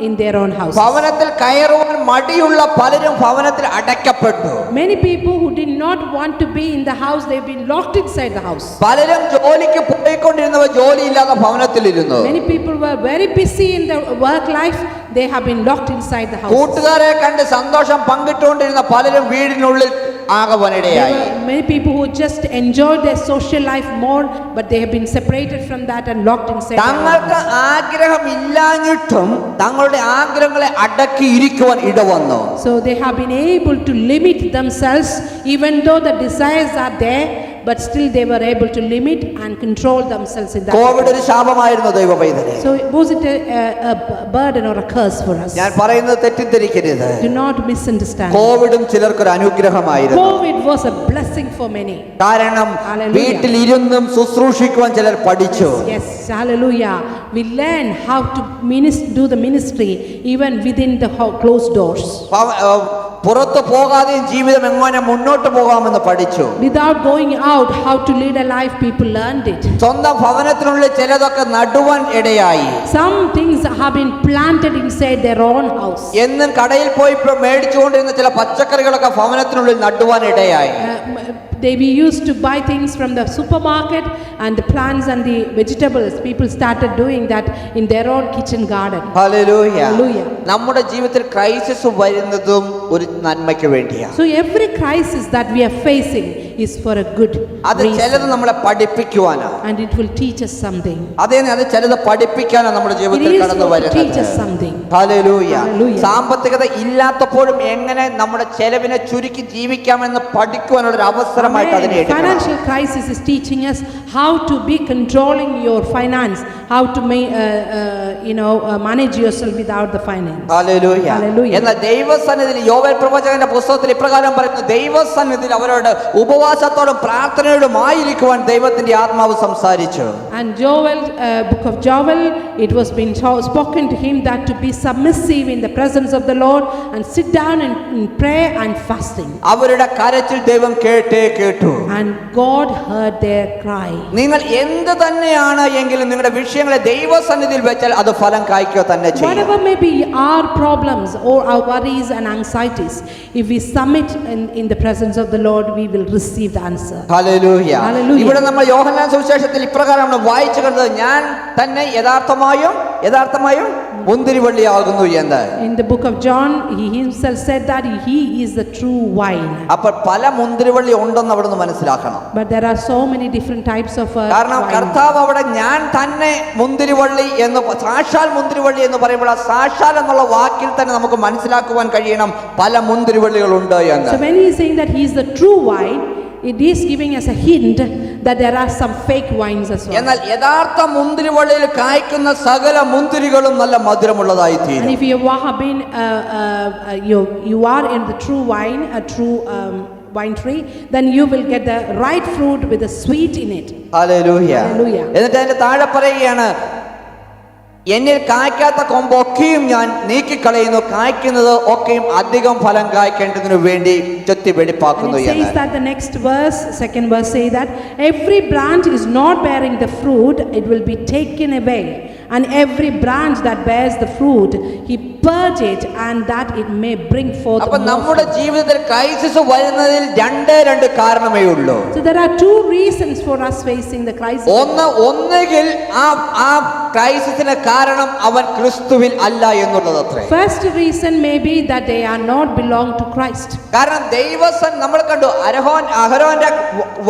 A: in their own houses.
D: ഭവനത്തിൽ കയറുവാൻ മടിയുള്ള പലരും ഭവനത്തിൽ അടയ്ക്കപ്പെട്ടു.
A: Many people who did not want to be in the house, they've been locked inside the house.
D: പലരും ജോലിക്ക് പോയിക്കൊണ്ടിരുന്നവർ ജോലിയില്ലാതെ ഭവനത്തിലിരുന്നു.
A: Many people were very busy in the work life, they have been locked inside the house.
D: കൂട്ടുകാരെ കണ്ട് സന്തോഷം പങ്കിട്ടുകൊണ്ടിരുന്ന പലരും വീടിനുള്ളിൽ ആകവാനിടയായി.
A: Many people who just enjoyed their social life more, but they have been separated from that and locked inside their own
D: തങ്ങൾക്ക്
A: house.
D: ആഗ്രഹമില്ലാഞ്ഞിട്ടും തങ്ങളുടെ ആഗ്രഹങ്ങളെ അടക്കിയിരിക്കുവാൻ ഇടവന്നു.
A: So they have been able to limit themselves, even though the desires are there, but still they were able to limit and control themselves in that.
D: Covid ഒരു ശാപമായിരുന്നു ദൈവ പൈതലേ.
A: So was it a burden or a curse for us?
D: ഞാൻ പറയുന്നത് തെറ്റിദ്ധരിക്കരുത്.
A: Do not misunderstand.
D: കോവിഡും ചിലർക്കൊരു അനുഗ്രഹമായിരുന്നു.
A: COVID was a blessing for many.
D: കാരണം
A: Hallelujah.
D: വീട്ടിലിരുന്നും ശുശ്രൂഷിക്കുവാൻ ചിലർ പഠിച്ചു.
A: Yes, hallelujah. We learn how to do the ministry even within the closed doors.
D: പുറത്തു പോകാതെയും ജീവിതം എങ്ങനെ മുന്നോട്ട് പോകാമെന്ന് പഠിച്ചു.
A: Without going out, how to lead a life, people learned it.
D: സ്വന്തം ഭവനത്തിനുള്ളിൽ ചിലതൊക്കെ നടുവാൻ ഇടയായി.
A: Some things have been planted inside their own house.
D: എന്നും കടയിൽ പോയി മേടിച്ചുകൊണ്ടിരുന്ന ചില പച്ചക്കറികളൊക്കെ ഭവനത്തിനുള്ളിൽ നടുവാൻ ഇടയായി.
A: We used to buy things from the supermarket, and the plants and the vegetables, people started doing that in their own kitchen garden.
D: Hallelujah.
A: Hallelujah.
D: നമ്മുടെ ജീവിതത്തിൽ crisis വരുന്നതും ഒരു നന്മയ്ക്ക് വേണ്ടിയാണ്.
A: So every crisis that we are facing is for a good
D: അത് ചിലത്
A: reason,
D: നമ്മളെ പഠിപ്പിക്കുവാനാണ്.
A: and it will teach us something.
D: അത് ചിലത് പഠിപ്പിക്കാനാണ് നമ്മുടെ
A: It
D: ജീവിതത്തിൽ
A: is
D: കടന്നു
A: going to teach
D: വരുന്നത്.
A: us something.
D: ഹല്ലേലൂയ.
A: Hallelujah.
D: സാമ്പത്തികത ഇല്ലാത്തപ്പോഴും എങ്ങനെ നമ്മുടെ ചെലവിനെ ചുരുക്കി ജീവിക്കാമെന്ന് പഠിക്കുവാനുള്ള ഒരു അവസരമായിട്ട് അതിനെ എടുക്കണം.
A: Financial crisis is teaching us how to be controlling your finance, how to manage yourself without the finance.
D: Hallelujah.
A: Hallelujah.
D: എന്നാൽ ദൈവസന്നിധിയിൽ യോവേൽ പ്രവാചകന്റെ പുസ്തകത്തിൽ ഇപ്രകാരം പറയുന്നു, ദൈവസന്നിധിയിൽ അവരോട് ഉപവാസത്തോടും പ്രാർത്ഥനയോടും ആയിരിക്കുവാൻ ദൈവത്തിന്റെ ആത്മാവ് സംസാരിച്ചു.
A: And Joel, book of Joel, it was been spoken to him that to be submissive in the presence of the Lord and sit down in prayer and fasting.
D: അവരുടെ കരച്ചിൽ ദൈവം കേട്ടു.
A: And God heard their cry.
D: നിങ്ങൾ എന്ത് തന്നെയാണ് എങ്കിലും നിങ്ങളുടെ വിഷയങ്ങളെ ദൈവസന്നിധിയിൽ വെച്ചാൽ അത് ഫലം കായ്ക്കുക തന്നെ ചെയ്യും.
A: Whatever may be our problems or our worries and anxieties, if we submit in the presence of the Lord, we will receive the answer.
D: Hallelujah.
A: Hallelujah.
D: ഇവിടെ നമ്മൾ യോഹന്നാൻ സുവിശേഷത്തിൽ ഇപ്രകാരമാണ് വായിച്ചു കണ്ടത്, ഞാൻ തന്നെ യഥാർത്ഥമായും മുന്തിരിവള്ളിയാകുന്നു എന്ന്.
A: In the book of John, he himself said that he is the true vine.
D: അപ്പോൾ പല മുന്തിരിവള്ളി ഉണ്ടെന്ന് അവിടുന്ന് മനസ്സിലാക്കണം.
A: But there are so many different types of
D: കാരണം
A: vine.
D: കർത്താവ് അവിടെ ഞാൻ തന്നെ മുന്തിരിവള്ളി എന്ന് സാക്ഷാൽ മുന്തിരിവള്ളി എന്ന് പറയുമ്പോൾ ആ സാക്ഷാൽ എന്നുള്ള വാക്കിൽ തന്നെ നമുക്ക് മനസ്സിലാക്കുവാൻ കഴിയണം പല മുന്തിരിവള്ളികൾ ഉണ്ട് എന്ന്.
A: So when he is saying that he is the true vine, it is giving us a hint that there are some fake wines as well.
D: എന്നാൽ യഥാർത്ഥ മുന്തിരിവള്ളിയിൽ കായ്ക്കുന്ന സകല മുന്തിരികളും നല്ല മധുരമുള്ളതായി
A: And
D: തീരും.
A: if you have been you are in the true wine, a true wine tree, then you will get the right fruit with the sweet in it.
D: Hallelujah.
A: Hallelujah.
D: എന്നിട്ട് അതിന്റെ താഴെ പറയുകയാണ്, എന്നിൽ കായ്ക്കാത്ത കൊമ്പൊക്കെയും ഞാൻ നീക്കിക്കളയുന്നു, കായ്ക്കുന്നത് ഒക്കെയും അധികം ഫലം കായ്ക്കേണ്ടതിനു വേണ്ടി ചെത്തി വെടിപ്പാക്കുന്നു
A: And it
D: എന്ന്.
A: says that the next verse, second verse, say that every branch is not bearing the fruit, it will be taken away, and every branch that bears the fruit, he purge it, and that it may bring forth
D: അപ്പൊ
A: more
D: നമ്മുടെ
A: fruit.
D: ജീവിതത്തിൽ crisis വരുന്നതിൽ രണ്ട് കാരണമേ ഉള്ളൂ.
A: So there are two reasons for us facing the crisis.
D: ഒന്നുകിൽ ആ ക്രൈസിസിന് കാരണം അവൻ ക്രിസ്തുവിൽ അല്ല എന്നുള്ളതത്രേ.
A: First reason may be that they are not belong to Christ.
D: കാരണം നമ്മൾ കണ്ടു അഹരോന്റെ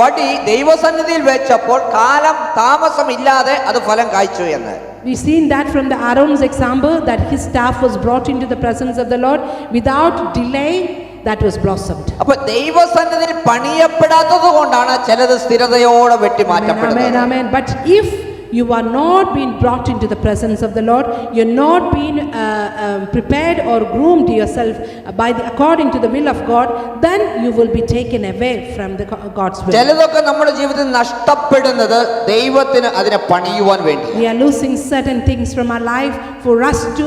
D: വടി ദൈവസന്നിധിയിൽ വെച്ചപ്പോൾ കാലം താമസമില്ലാതെ അത് ഫലം കായ്ച്ചു എന്ന്.
A: We've seen that from the Aaron's example, that his staff was brought into the presence of the Lord without delay, that was blossomed.
D: അപ്പൊ ദൈവസന്നിധിയിൽ പണിയപ്പെടാത്തത് കൊണ്ടാണ് ചിലത് സ്ഥിരതയോടെ വെട്ടി മാറ്റപ്പെടുന്നത്.
A: Amen. But if you are not being brought into the presence of the Lord, you're not being prepared or groomed yourself according to the will of God, then you will be taken away from the God's will.
D: ചിലതൊക്കെ നമ്മുടെ ജീവിതത്തിൽ നഷ്ടപ്പെടുന്നത് ദൈവത്തിന് അതിനെ പണിയുവാൻ വേണ്ടി.
A: We are losing certain things from our life for us to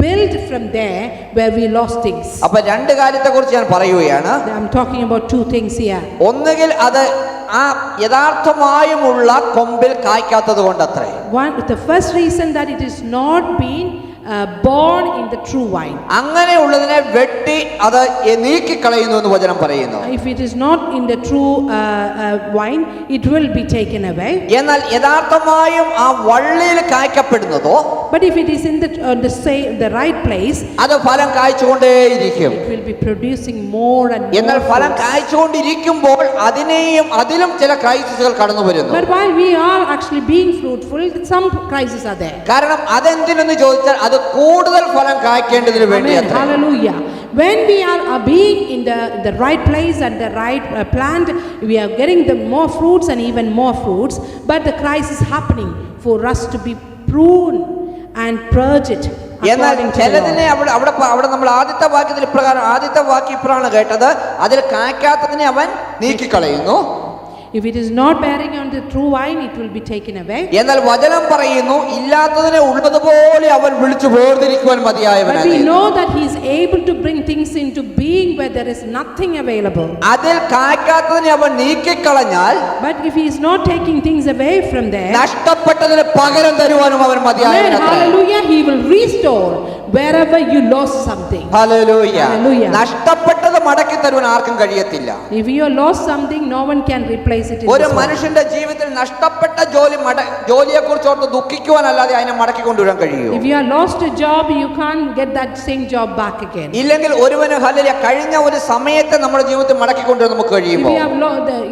A: build from there where we lost things.
D: അപ്പൊ രണ്ട് കാര്യത്തെക്കുറിച്ച് ഞാൻ പറയുകയാണ്.
A: I'm talking about two things here.
D: ഒന്നുകിൽ അത് ആ യഥാർത്ഥമായുമുള്ള കൊമ്പിൽ കായ്ക്കാത്തത് കൊണ്ടത്രേ.
A: The first reason that it is not being born in the true vine.
D: അങ്ങനെയുള്ളതിനെ വെട്ടി അത് നീക്കിക്കളയുന്നു എന്ന് വചനം പറയുന്നു.
A: If it is not in the true vine, it will be taken away.
D: എന്നാൽ യഥാർത്ഥമായും ആ വള്ളിയിൽ കായ്ക്കപ്പെടുന്നതോ,
A: But if it is in the right place,
D: അത് ഫലം കായ്ച്ചുകൊണ്ടേയിരിക്കും.
A: it will be producing more and more.
D: എന്നാൽ ഫലം
A: fruits.
D: കായ്ച്ചുകൊണ്ടിരിക്കുമ്പോൾ അതിലും ചില ക്രൈസിസുകൾ കടന്നു വരുന്നു.
A: But while we are actually being fruitful, some crises are there.
D: കാരണം അതെന്തിനെന്ന് ചോദിച്ചാൽ അത് കൂടുതൽ ഫലം കായ്ക്കേണ്ടതിന്
A: Amen.
D: വേണ്ടിയാണ്.
A: Hallelujah. When we are being in the right place and the right plant, we are getting the more fruits and even more fruits. But the crisis is happening for us to be pruned and purge it.
D: എന്നാൽ
A: according to the
D: ചിലതിനെ
A: Lord.
D: അവിടെ നമ്മൾ ആദ്യത്തെ വാക്യം ഇപ്രകാരമാണ് കേട്ടത്, അതിൽ കായ്ക്കാത്തതിനെ അവൻ നീക്കിക്കളയുന്നു.
A: If it is not bearing on the true vine, it will be taken away.
D: എന്നാൽ വചനം പറയുന്നു ഇല്ലാത്തതിനെ ഉള്ളതുപോലെ അവൻ വിളിച്ചു വേർതിരിക്കുവാൻ
A: But we
D: മതിയായവനാണ്.
A: know that he is able to bring things into being where there is nothing available.
D: അതിൽ കായ്ക്കാത്തതിനെ അവൻ നീക്കിക്കളഞ്ഞാൽ
A: But if he is not taking things away from there,
D: നഷ്ടപ്പെട്ടതിന് പകരം തരുവാനും അവൻ
A: Amen,
D: മതിയായവനാണ്.
A: hallelujah, he will restore wherever you lost something.
D: Hallelujah.
A: Hallelujah.
D: നഷ്ടപ്പെട്ടത് മടക്കി തരുവാൻ ആർക്കും കഴിയത്തില്ല.
A: If you lost something, no one can replace it in
D: ഒരു
A: this world.
D: മനുഷ്യന്റെ ജീവിതത്തിൽ നഷ്ടപ്പെട്ട ജോലിയെ കുറിച്ച് ഓർത്ത് ദുഃഖിക്കുവാനല്ലാതെ അതിനെ മടക്കി കൊണ്ടുവരാൻ കഴിയൂ.
A: If you are lost a job, you can't get that same job back again.
D: ഇല്ലെങ്കിൽ ഒരുവന് ഹല്ലേലൂയ കഴിഞ്ഞ ഒരു സമയത്തെ നമ്മുടെ ജീവിതത്തിൽ മടക്കി കൊണ്ടുവരാൻ നമുക്ക്
A: If
D: കഴിയുമോ?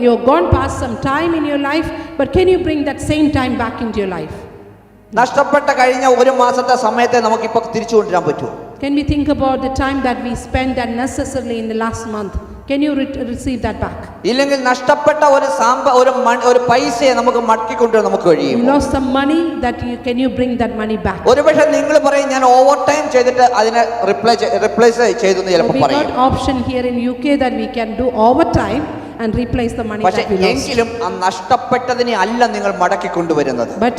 A: you have gone past some time in your life, but can you bring that same time back into your life?
D: നഷ്ടപ്പെട്ട കഴിഞ്ഞ ഒരു മാസത്തെ സമയത്തെ നമുക്ക് ഇപ്പൊ തിരിച്ചു കൊണ്ടുവരാൻ പറ്റുമോ?
A: Can we think about the time that we spent unnecessarily in the last month? Can you receive that back?
D: ഇല്ലെങ്കിൽ നഷ്ടപ്പെട്ട ഒരു പൈസയെ നമുക്ക് മടക്കി കൊണ്ടുവരാൻ നമുക്ക്
A: You
D: കഴിയുമോ?
A: lost some money, can you bring that money back?
D: ഒരുപക്ഷെ നിങ്ങൾ പറയും ഞാൻ ഓവർ ടൈം ചെയ്തിട്ട് അതിനെ റിപ്ലേസ് ചെയ്തു എന്ന്
A: So
D: ചിലപ്പോൾ
A: we
D: പറയും.
A: got option here in UK that we can do overtime and replace the money
D: പക്ഷെ
A: that we lost.
D: എങ്കിലും ആ നഷ്ടപ്പെട്ടതിനെ അല്ല നിങ്ങൾ മടക്കി കൊണ്ടുവരുന്നത്.
A: But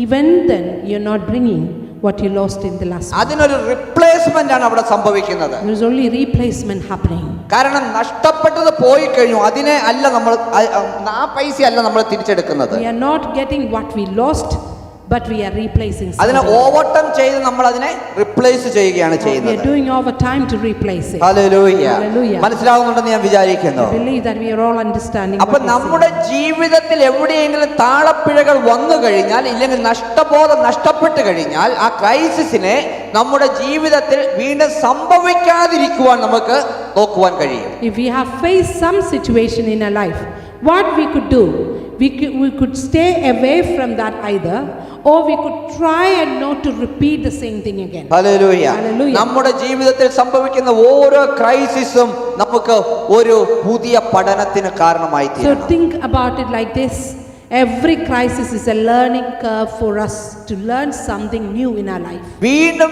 A: even then, you're not bringing what you lost in the last month.
D: അതിനൊരു replacement ആണ് അവിടെ സംഭവിക്കുന്നത്.
A: There is only replacement happening.
D: കാരണം നഷ്ടപ്പെട്ടത് പോയി കഴിഞ്ഞു, അതിനെ അല്ല നമ്മൾ ആ പൈസ അല്ല നമ്മൾ തിരിച്ചെടുക്കുന്നത്.
A: We are not getting what we lost, but we are replacing
D: അതിനെ
A: something.
D: ഓവർടൈം ചെയ്ത് നമ്മൾ അതിനെ റിപ്ലേസ് ചെയ്യുകയാണ്
A: We are
D: ചെയ്യുന്നത്.
A: doing overtime to replace it.
D: Hallelujah.
A: Hallelujah.
D: മനസ്സിലാവുന്നുണ്ടെന്ന് ഞാൻ വിചാരിക്കുന്നു.
A: I believe that we are all understanding.
D: അപ്പൊ
A: what we are
D: നമ്മുടെ ജീവിതത്തിൽ എവിടെയെങ്കിലും താളപ്പിഴകൾ വന്നു കഴിഞ്ഞാൽ, ഇല്ലെങ്കിൽ നഷ്ടബോധം നഷ്ടപ്പെട്ടു കഴിഞ്ഞാൽ, ആ ക്രൈസിസിനെ നമ്മുടെ ജീവിതത്തിൽ വീണ്ടും സംഭവിക്കാതിരിക്കുവാൻ നമുക്ക് നോക്കുവാൻ കഴിയും.
A: saying. If we have faced some situation in our life, what we could do, we could stay away from that either, or we could try and not to repeat the same thing again.
D: Hallelujah.
A: Hallelujah.
D: നമ്മുടെ ജീവിതത്തിൽ സംഭവിക്കുന്ന ഓരോ ക്രൈസിസും നമുക്ക് ഒരു പുതിയ പഠനത്തിന് കാരണമായി
A: So
D: തീരണം.
A: think about it like this. Every crisis is a learning curve for us to learn something new in our life.
D: വീണ്ടും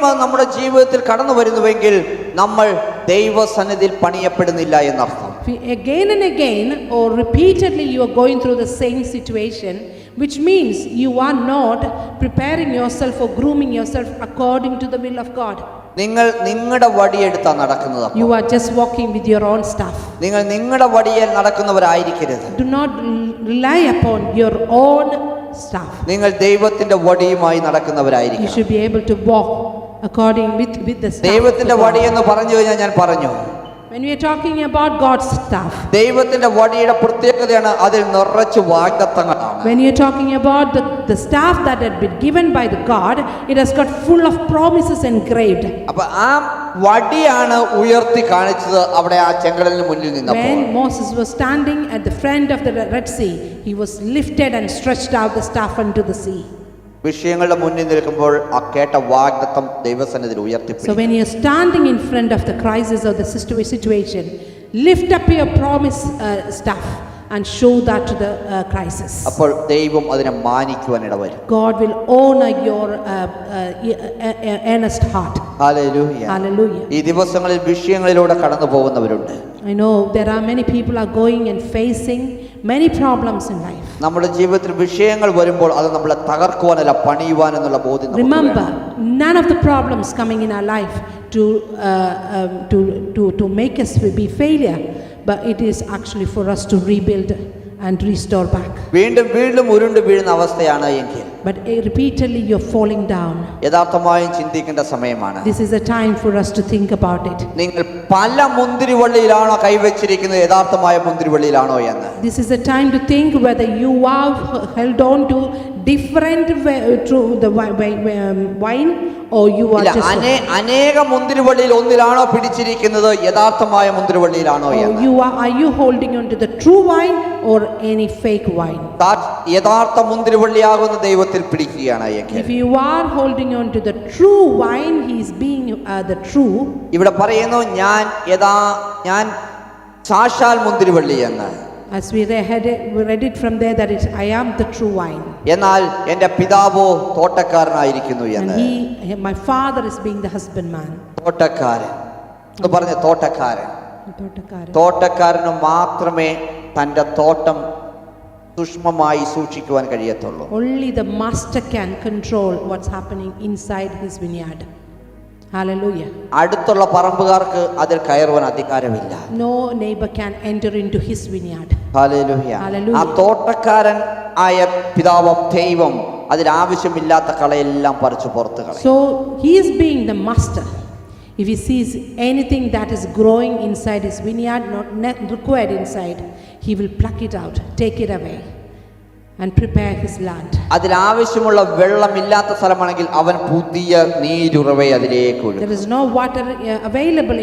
D: അത് നമ്മുടെ ജീവിതത്തിൽ കടന്നു വരുന്നുവെങ്കിൽ നമ്മൾ ദൈവസന്നിധിയിൽ പണിയപ്പെടുന്നില്ല എന്നർത്ഥം.
A: Again and again or repeatedly you are going through the same situation, which means you are not preparing yourself or grooming yourself according to the will of God.
D: നിങ്ങൾ നിങ്ങളുടെ വടിയെടുത്താ നടക്കുന്നത്.
A: You are just walking with your own staff.
D: നിങ്ങൾ നിങ്ങളുടെ വടിയിൽ നടക്കുന്നവരായിരിക്കരുത്.
A: Do not rely upon your own staff.
D: നിങ്ങൾ ദൈവത്തിന്റെ വടിയുമായി
A: You
D: നടക്കുന്നവരായിരിക്കണം.
A: should be able to walk according with the staff.
D: ദൈവത്തിന്റെ
A: of God.
D: വടി എന്ന് പറഞ്ഞു കഴിഞ്ഞാൽ ഞാൻ പറഞ്ഞു,
A: When we are talking about God's staff,
D: ദൈവത്തിന്റെ വടിയുടെ പ്രത്യേകതയാണ് അതിൽ നിറച്ച് വാഗ്ദത്തങ്ങളാണ്.
A: when you are talking about the staff that had been given by the God, it has got full of promises engraved.
D: അപ്പൊ ആ വടിയാണ് ഉയർത്തി കാണിച്ചത് അവിടെ ആ ചെങ്കടലിന് മുന്നിൽ നിന്നപ്പോൾ.
A: When Moses was standing at the front of the Red Sea, he was lifted and stretched out the staff unto the sea.
D: വിഷയങ്ങളുടെ മുന്നിൽ നിൽക്കുമ്പോൾ ആ കേട്ട വാഗ്ദത്തം ദൈവസന്നിധിയിൽ
A: So
D: ഉയർത്തിപ്പിടിക്കും.
A: when you are standing in front of the crisis or the situation, lift up your promise staff and show that to the crisis.
D: അപ്പോൾ ദൈവം അതിനെ മാനിക്കുവാൻ ഇടവരും.
A: God will honor your earnest heart.
D: Hallelujah.
A: Hallelujah.
D: ഈ ദിവസങ്ങളിൽ വിഷയങ്ങളിലൂടെ കടന്നു പോകുന്നവരുണ്ട്.
A: I know there are many people are going and facing many problems in life.
D: നമ്മുടെ ജീവിതത്തിൽ വിഷയങ്ങൾ വരുമ്പോൾ അത് നമ്മളെ തകർക്കുവാനല്ല പണിയുവാൻ എന്നുള്ള ബോധ്യം നമുക്ക്
A: Remember,
D: വേണം.
A: none of the problems coming in our life to make us be failure, but it is actually for us to rebuild and restore back.
D: വീണ്ടും വീണ്ടും ഉരുണ്ട് വീഴുന്ന അവസ്ഥയാണ് എങ്കിൽ
A: But repeatedly you're falling down.
D: യഥാർത്ഥമായും ചിന്തിക്കേണ്ട സമയമാണ്.
A: This is a time for us to think about it.
D: നിങ്ങൾ പല മുന്തിരിവള്ളിയിലാണോ കൈവച്ചിരിക്കുന്നത്, യഥാർത്ഥമായ മുന്തിരിവള്ളിയിലാണോ എന്ന്.
A: This is a time to think whether you have held on to different to the wine or you are
D: ഇല്ല,
A: just
D: അനേക മുന്തിരിവള്ളിയിൽ ഒന്നിലാണോ പിടിച്ചിരിക്കുന്നത്, യഥാർത്ഥമായ മുന്തിരിവള്ളിയിലാണോ എന്ന്.
A: are you holding on to the true wine or any fake wine?
D: യഥാർത്ഥ മുന്തിരിവള്ളിയാകുന്ന ദൈവത്തിൽ പിടിക്കുകയാണ് എങ്കിൽ.
A: If you are holding on to the true wine, he is being the true.
D: ഇവിടെ പറയുന്നു ഞാൻ സാക്ഷാൽ മുന്തിരിവള്ളി എന്ന്.
A: As we read it from there that I am the true wine.
D: എന്നാൽ എൻ്റെ പിതാവോ തോട്ടക്കാരനായിരിക്കുന്നു
A: And
D: എന്ന്.
A: my father is being the husbandman.
D: തോട്ടക്കാരൻ എന്ന് പറഞ്ഞ തോട്ടക്കാരൻ. തോട്ടക്കാരന് മാത്രമേ തൻ്റെ തോട്ടം സൂക്ഷ്മമായി സൂക്ഷിക്കുവാൻ കഴിയത്തുള്ളൂ.
A: Only the master can control what's happening inside his vineyard. Hallelujah.
D: അടുത്തുള്ള പറമ്പുകാർക്ക് അതിൽ കയറുവാൻ അധികാരമില്ല.
A: No neighbor can enter into his vineyard.
D: Hallelujah.
A: Hallelujah.
D: ആ തോട്ടക്കാരൻ ആയ പിതാവും ദൈവം അതിൽ ആവശ്യമില്ലാത്ത കളയെല്ലാം പറിച്ചു പുറത്തു കളയും.
A: So he is being the master. If he sees anything that is growing inside his vineyard, not required inside, he will pluck it out, take it away and prepare his land.
D: അതിൽ ആവശ്യമുള്ള വെള്ളമില്ലാത്ത സ്ഥലമാണെങ്കിൽ അവൻ പുതിയ നീരുറവെ അതിലേക്ക് ഒഴുക്കും.
A: There is no water available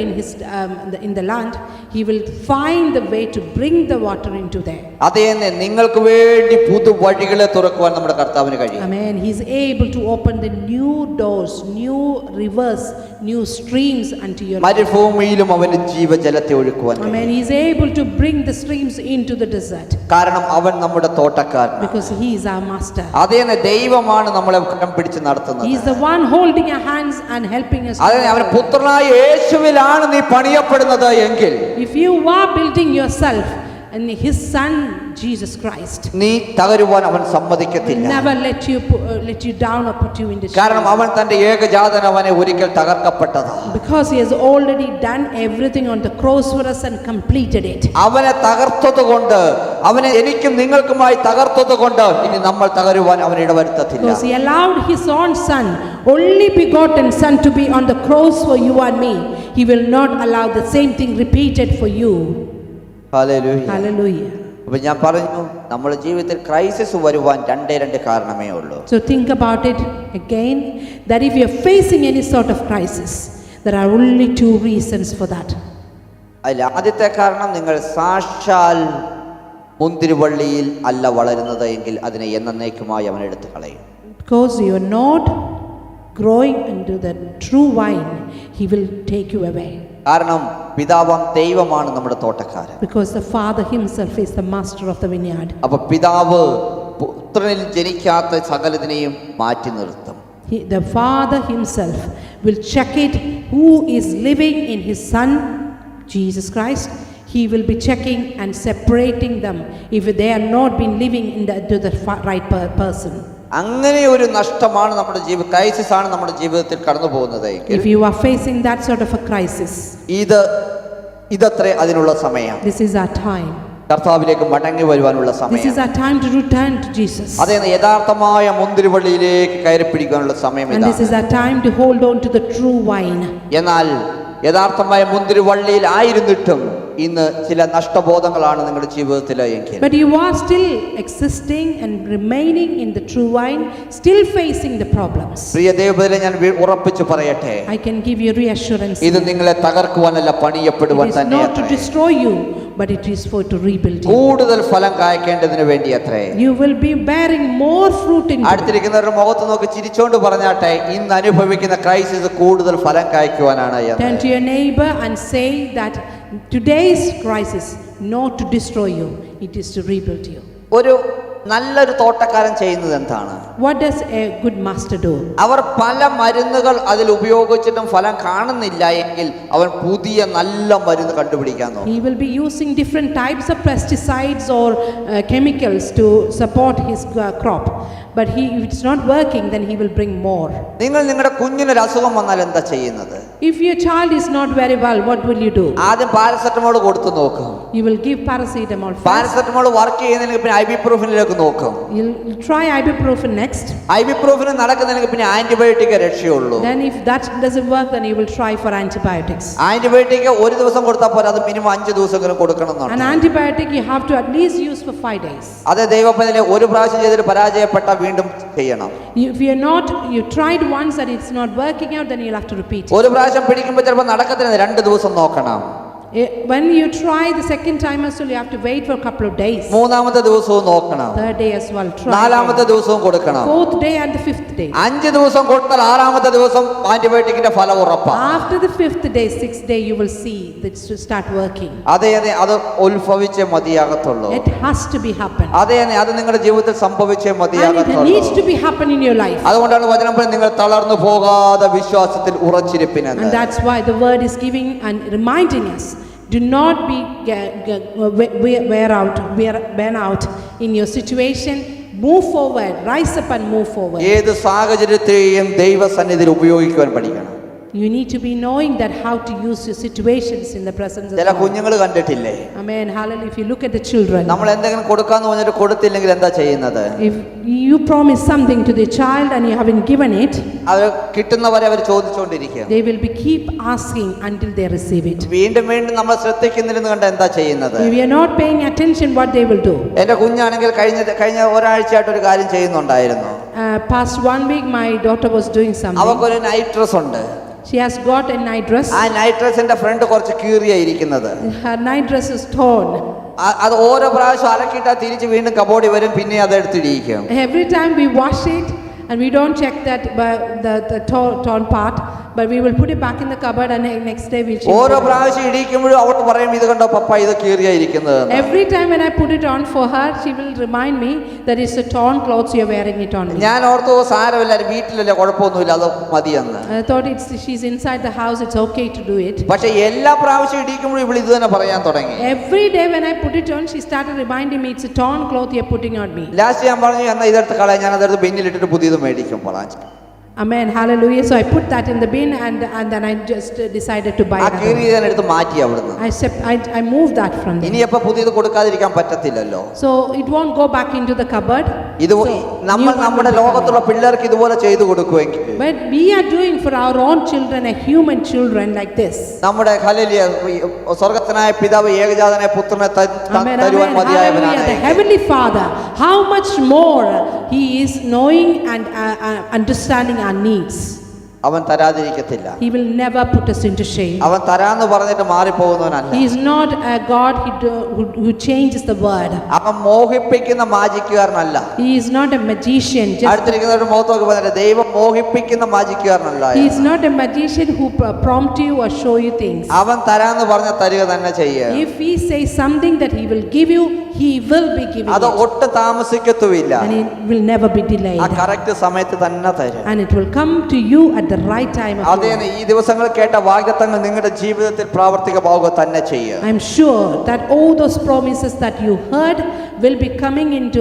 A: in the land, he will find the way to bring the water into there.
D: അതേന്നെ നിങ്ങൾക്ക് വേണ്ടി പുതു വഴികളെ തുറക്കുവാൻ നമ്മുടെ കർത്താവിന് കഴിയും.
A: Amen. He is able to open the new doors, new rivers, new streams unto your life.
D: മരുഭൂമിയിലും അവന് ജീവജലത്തെ ഒഴുക്കുവാൻ കഴിയും.
A: Amen. He is able to bring the streams into the desert
D: കാരണം അവൻ നമ്മുടെ തോട്ടക്കാരൻ.
A: because he is our master.
D: അതേന്നെ ദൈവമാണ് നമ്മളെ കരം പിടിച്ച് നടത്തുന്നത്.
A: He is the one holding our hands and helping us.
D: അതേ അവൻ പുത്രനായ യേശുവിലാണ് നീ പണിയപ്പെടുന്നത് എങ്കിൽ,
A: If you are building yourself in his son Jesus Christ,
D: നീ തകരുവാൻ അവൻ
A: will
D: സമ്മതിക്കത്തില്ല.
A: never let you down or put you in
D: കാരണം
A: disgrace.
D: അവൻ തന്റെ ഏകജാതൻ അവനെ ഒരിക്കൽ തകർക്കപ്പെട്ടതാണ്.
A: Because he has already done everything on the cross for us and completed it.
D: അവനെ തകർത്തതുകൊണ്ട്, അവനെ എനിക്കും നിങ്ങൾക്കുമായി തകർത്തതുകൊണ്ട് ഇനി നമ്മൾ തകരുവാൻ അവൻ ഇടവരുത്തത്തില്ല.
A: Because he allowed his own son, only begotten son, to be on the cross for you and me. He will not allow the same thing repeated for you.
D: Hallelujah.
A: Hallelujah.
D: അപ്പൊ ഞാൻ പറഞ്ഞു, നമ്മുടെ ജീവിതത്തിൽ ക്രൈസിസ് വരുവാൻ രണ്ട് കാരണമേ ഉള്ളൂ.
A: So think about it again, that if you are facing any sort of crisis, there are only two reasons for that.
D: അതിൽ ആദ്യത്തെ കാരണം, നിങ്ങൾ സാക്ഷാൽ മുന്തിരിവള്ളിയിൽ അല്ല വളരുന്നത് എങ്കിൽ അതിനെ എന്നേക്കുമായി അവൻ എടുത്തു കളയും.
A: Because you are not growing into the true wine, he will take you away.
D: കാരണം പിതാവാം ദൈവമാണ് നമ്മുടെ തോട്ടക്കാരൻ.
A: Because the Father himself is the master of the vineyard.
D: അപ്പൊ പിതാവ് പുത്രനിൽ ജനിക്കാത്ത സകലതിനെയും മാറ്റി നിർത്തും.
A: The Father himself will check it, who is living in his Son Jesus Christ. He will be checking and separating them if they are not been living to the right person.
D: അങ്ങനെ ഒരു നഷ്ടമാണ് നമ്മുടെ crisis ആണ് നമ്മുടെ ജീവിതത്തിൽ കടന്നു പോകുന്നത്.
A: If you are facing that sort of a crisis,
D: ഇതത്രേ അതിനുള്ള സമയം.
A: this is our time.
D: കർത്താവിലേക്ക് മടങ്ങി വരുവാനുള്ള
A: This
D: സമയം.
A: is our time to return to Jesus.
D: അതേ യഥാർത്ഥമായ മുന്തിരിവള്ളിയിലേക്ക് കയറി പിടിക്കാനുള്ള സമയം
A: And this is
D: ഇതാണ്.
A: our time to hold on to the true wine.
D: എന്നാൽ യഥാർത്ഥമായ മുന്തിരിവള്ളിയിൽ ആയിരുന്നിട്ടും ഇന്ന് ചില നഷ്ടബോധങ്ങളാണ് നിങ്ങളുടെ ജീവിതത്തിൽ എങ്കിൽ,
A: But you are still existing and remaining in the true wine, still facing the problems.
D: പ്രിയ ദൈവത്തിലെ ഞാൻ ഉറപ്പിച്ചു പറയട്ടെ,
A: I can give you reassurance.
D: ഇത് നിങ്ങളെ തകർക്കുവാനല്ല
A: It
D: പണിയപ്പെടുവാൻ
A: is not to
D: തന്നെ
A: destroy you, but it is for to rebuild you.
D: കൂടുതൽ ഫലം കായ്ക്കേണ്ടതിന് വേണ്ടി അത്രേ.
A: You will be bearing more fruit in you.
D: അടുത്തിരിക്കുന്നവരുടെ മുഖത്ത് നോക്കി ചിരിച്ചോണ്ട് പറഞ്ഞാട്ടെ, ഇന്ന് അനുഭവിക്കുന്ന ക്രൈസിസ് കൂടുതൽ ഫലം കായ്ക്കുവാനാണ് എന്ന്.
A: Turn to your neighbor and say that today's crisis not to destroy you, it is to rebuild you.
D: ഒരു നല്ലൊരു തോട്ടക്കാരൻ ചെയ്യുന്നത് എന്താണ്?
A: What does a good master do?
D: അവർ പല മരുന്നുകൾ അതിൽ ഉപയോഗിച്ചിട്ടും ഫലം കാണുന്നില്ല എങ്കിൽ അവൻ പുതിയ നല്ല മരുന്ന് കണ്ടുപിടിക്കാൻ നോക്കും.
A: He will be using different types of pesticides or chemicals to support his crop. But if it's not working, then he will bring more.
D: നിങ്ങൾ നിങ്ങളുടെ കുഞ്ഞിനൊരു അസുഖം വന്നാൽ എന്താ ചെയ്യുന്നത്?
A: If your child is not very well, what will you do?
D: ആദ്യം paracetamol കൊടുത്തു നോക്കും.
A: You will give paracetamol first.
D: Paracetamol work ചെയ്യുന്നതിന് പിന്നെ ഐബിപ്രൂഫിനിലേക്ക് നോക്കും.
A: You'll try ibuprofen next.
D: ഐബിപ്രൂഫിന് നടക്കുന്നതിന് പിന്നെ antibiotic രക്ഷയുള്ളൂ.
A: Then if that doesn't work, then you will try for antibiotics.
D: Antibiotic ഒരു ദിവസം കൊടുത്താൽ പോരാ, അത് മിനിമം 5 ദിവസമെങ്കിലും കൊടുക്കണം
A: An
D: എന്നാണ്.
A: antibiotic you have to at least use for 5 days.
D: അതെ, ദൈവപ്പതിനെ ഒരു പ്രാവശ്യം ചെയ്തിട്ട് പരാജയപ്പെട്ട വീണ്ടും ചെയ്യണം.
A: If you tried once and it's not working out, then you'll have to repeat it.
D: ഒരു പ്രാവശ്യം പിടിക്കുമ്പോൾ ചിലപ്പോൾ നടക്കത്തില്ല, 2 ദിവസം നോക്കണം.
A: When you try the second time as well, you have to wait for a couple of days.
D: മൂന്നാമത്തെ ദിവസവും നോക്കണം.
A: Third day as well, try.
D: നാലാമത്തെ ദിവസവും കൊടുക്കണം.
A: Fourth day and the fifth day.
D: 5 ദിവസം കൊടുത്താൽ 6ാമത്തെ ദിവസം ആന്റിബയോട്ടിക്കിന്റെ ഫലം ഉറപ്പാണ്.
A: After the 5th day, 6th day, you will see that it will start working.
D: അതെ, അത് ഉത്ഭവിച്ചേ മതിയാകത്തുള്ളൂ.
A: It has to be happen.
D: അതെ, അത് നിങ്ങളുടെ ജീവിതത്തിൽ സംഭവിച്ചേ
A: And it
D: മതിയാകത്തുള്ളൂ.
A: needs to be happen in your life.
D: അതുകൊണ്ടാണ് വചനം പറയുന്നത്, നിങ്ങൾ തളർന്നു പോകാതെ വിശ്വാസത്തിൽ ഉറച്ചിരിപ്പിനെന്ന്.
A: And that's why the word is giving and reminding us, do not be burn out in your situation. Move forward, rise up and move forward.
D: ഏത് സാഹചര്യത്തെയും ദൈവസന്നിധിയിൽ ഉപയോഗിക്കുവാൻ പഠിക്കണം.
A: You need to be knowing that how to use your situations in the presence of
D: ചില
A: God.
D: കുഞ്ഞുങ്ങൾ കണ്ടിട്ടില്ലേ,
A: Amen. Hallelujah. If you look at the children,
D: നമ്മൾ എന്തെങ്കിലും കൊടുക്കാന്ന് പറഞ്ഞിട്ട് കൊടുത്തില്ലെങ്കിൽ എന്താ ചെയ്യുന്നത്?
A: if you promise something to the child and you haven't given it,
D: our കിട്ടുന്നവരെ our ചോദിച്ചുകൊണ്ടിരിക്കുക.
A: they will be keep asking until they receive it.
D: വീണ്ടും വീണ്ടും നമ്മൾ ശ്രദ്ധിക്കുന്നില്ലെന്ന് കണ്ട എന്താ ചെയ്യുന്നത്?
A: If you are not paying attention, what they will do?
D: എന്റെ കുഞ്ഞാണെങ്കിൽ കഴിഞ്ഞ ഒരാഴ്ചയായിട്ട് ഒരു കാര്യം ചെയ്യുന്നുണ്ടായിരുന്നു.
A: Past 1 week, my daughter was doing something.
D: അവക്കൊരു നൈറ്റ് ഡ്രസ് ഉണ്ട്.
A: She has got a night dress.
D: ആ നൈറ്റ് ഡ്രസ്സിന്റെ ഫ്രണ്ട് കുറച്ച് കീറിയായിരിക്കുന്നത്.
A: Her night dress is torn.
D: അത് ഓരോ പ്രാവശ്യം അലക്കിയിട്ടാ തിരിച്ച് വീണ്ടും കബോർഡിൽ വരും, പിന്നെ അത് എടുത്തിരിക്കും.
A: Every time we wash it and we don't check that the torn part, but we will put it back in the cupboard and next day we'll change
D: ഓരോ
A: it.
D: പ്രാവശ്യം ഇടിക്കുമ്പോഴും അവൾ പറയും, ഇത് കണ്ടോ പപ്പ, ഇത് കീറിയായിരിക്കുന്നത്.
A: Every time when I put it on for her, she will remind me that it's a torn clothes, you're wearing it on me.
D: ഞാൻ ഓർത്തു സാരമില്ല, വീട്ടിലല്ലേ, കുഴപ്പമൊന്നുമില്ല, അത് മതിയെന്ന്.
A: I thought she's inside the house, it's okay to do it.
D: പക്ഷെ എല്ലാ പ്രാവശ്യം ഇടിക്കുമ്പോഴും ഇവൾ ഇത് തന്നെ പറയാൻ തുടങ്ങി.
A: Every day when I put it on, she started reminding me it's a torn cloth you're putting on me.
D: Last ഞാൻ പറഞ്ഞു, എന്നാ ഇതെടുത്ത് കളയാൻ, ഞാൻ അതെടുത്ത് ബിന്നിലിട്ടിട്ട് പുതിയത് മേടിക്കും പറയാൻ.
A: Amen. Hallelujah. So I put that in the bin and then I just decided to buy
D: ആ
A: another
D: കീറി
A: one.
D: ഞാൻ എടുത്ത് മാറ്റി അവിടുന്ന്.
A: I moved that from there.
D: ഇനിയപ്പോ പുതിയത് കൊടുക്കാതിരിക്കാൻ പറ്റത്തില്ലല്ലോ.
A: So it won't go back into the cupboard.
D: ഇത്
A: So,
D: നമ്മൾ
A: new one
D: നമ്മുടെ
A: will be
D: ലോകത്തുള്ള പിള്ളേർക്ക് ഇതുപോലെ ചെയ്തു കൊടുക്കുമെങ്കിൽ,
A: coming. But we are doing for our own children, a human children like this.
D: നമ്മുടെ ഹല്ലേലൂയ സ്വർഗ്ഗസ്ഥനായ പിതാവ് ഏകജാതനായ പുത്രനെ
A: Amen.
D: തരുവാൻ
A: Amen.
D: മതിയായവനാണ്.
A: Hallelujah. The Heavenly Father, how much more He is knowing and understanding our needs.
D: അവൻ തരാതിരിക്കത്തില്ല.
A: He will never put us into shame.
D: അവൻ തരാന്ന് പറഞ്ഞിട്ട് മാറിപ്പോകുന്നവനല്ല.
A: He is not a God who changes the word.
D: അവൻ മോഹിപ്പിക്കുന്ന മാജിക്കുകാരനല്ല.
A: He is not a magician.
D: അടുത്തിരിക്കുന്നവരുടെ മുഖത്തൊക്കെ പറഞ്ഞിട്ട്, ദൈവം മോഹിപ്പിക്കുന്ന മാജിക്കുകാരനല്ല.
A: He is not a magician who prompt you or show you things.
D: അവൻ തരാന്ന് പറഞ്ഞ തരിക തന്നെ ചെയ്യുക.
A: If He says something that He will give you, He will be giving
D: അത്
A: it.
D: ഒട്ടും താമസിക്കത്തുമില്ല.
A: And it will never be
D: ആ
A: delayed.
D: Correct സമയത്ത് തന്നെ തരും.
A: And it will come to you at the right time of
D: അതേ,
A: your life.
D: ഈ ദിവസങ്ങൾ കേട്ട വാഗ്ദത്തങ്ങൾ നിങ്ങളുടെ ജീവിതത്തിൽ പ്രാവർത്തികമാവുക തന്നെ ചെയ്യുക.
A: I'm sure that all those promises that you heard will be coming into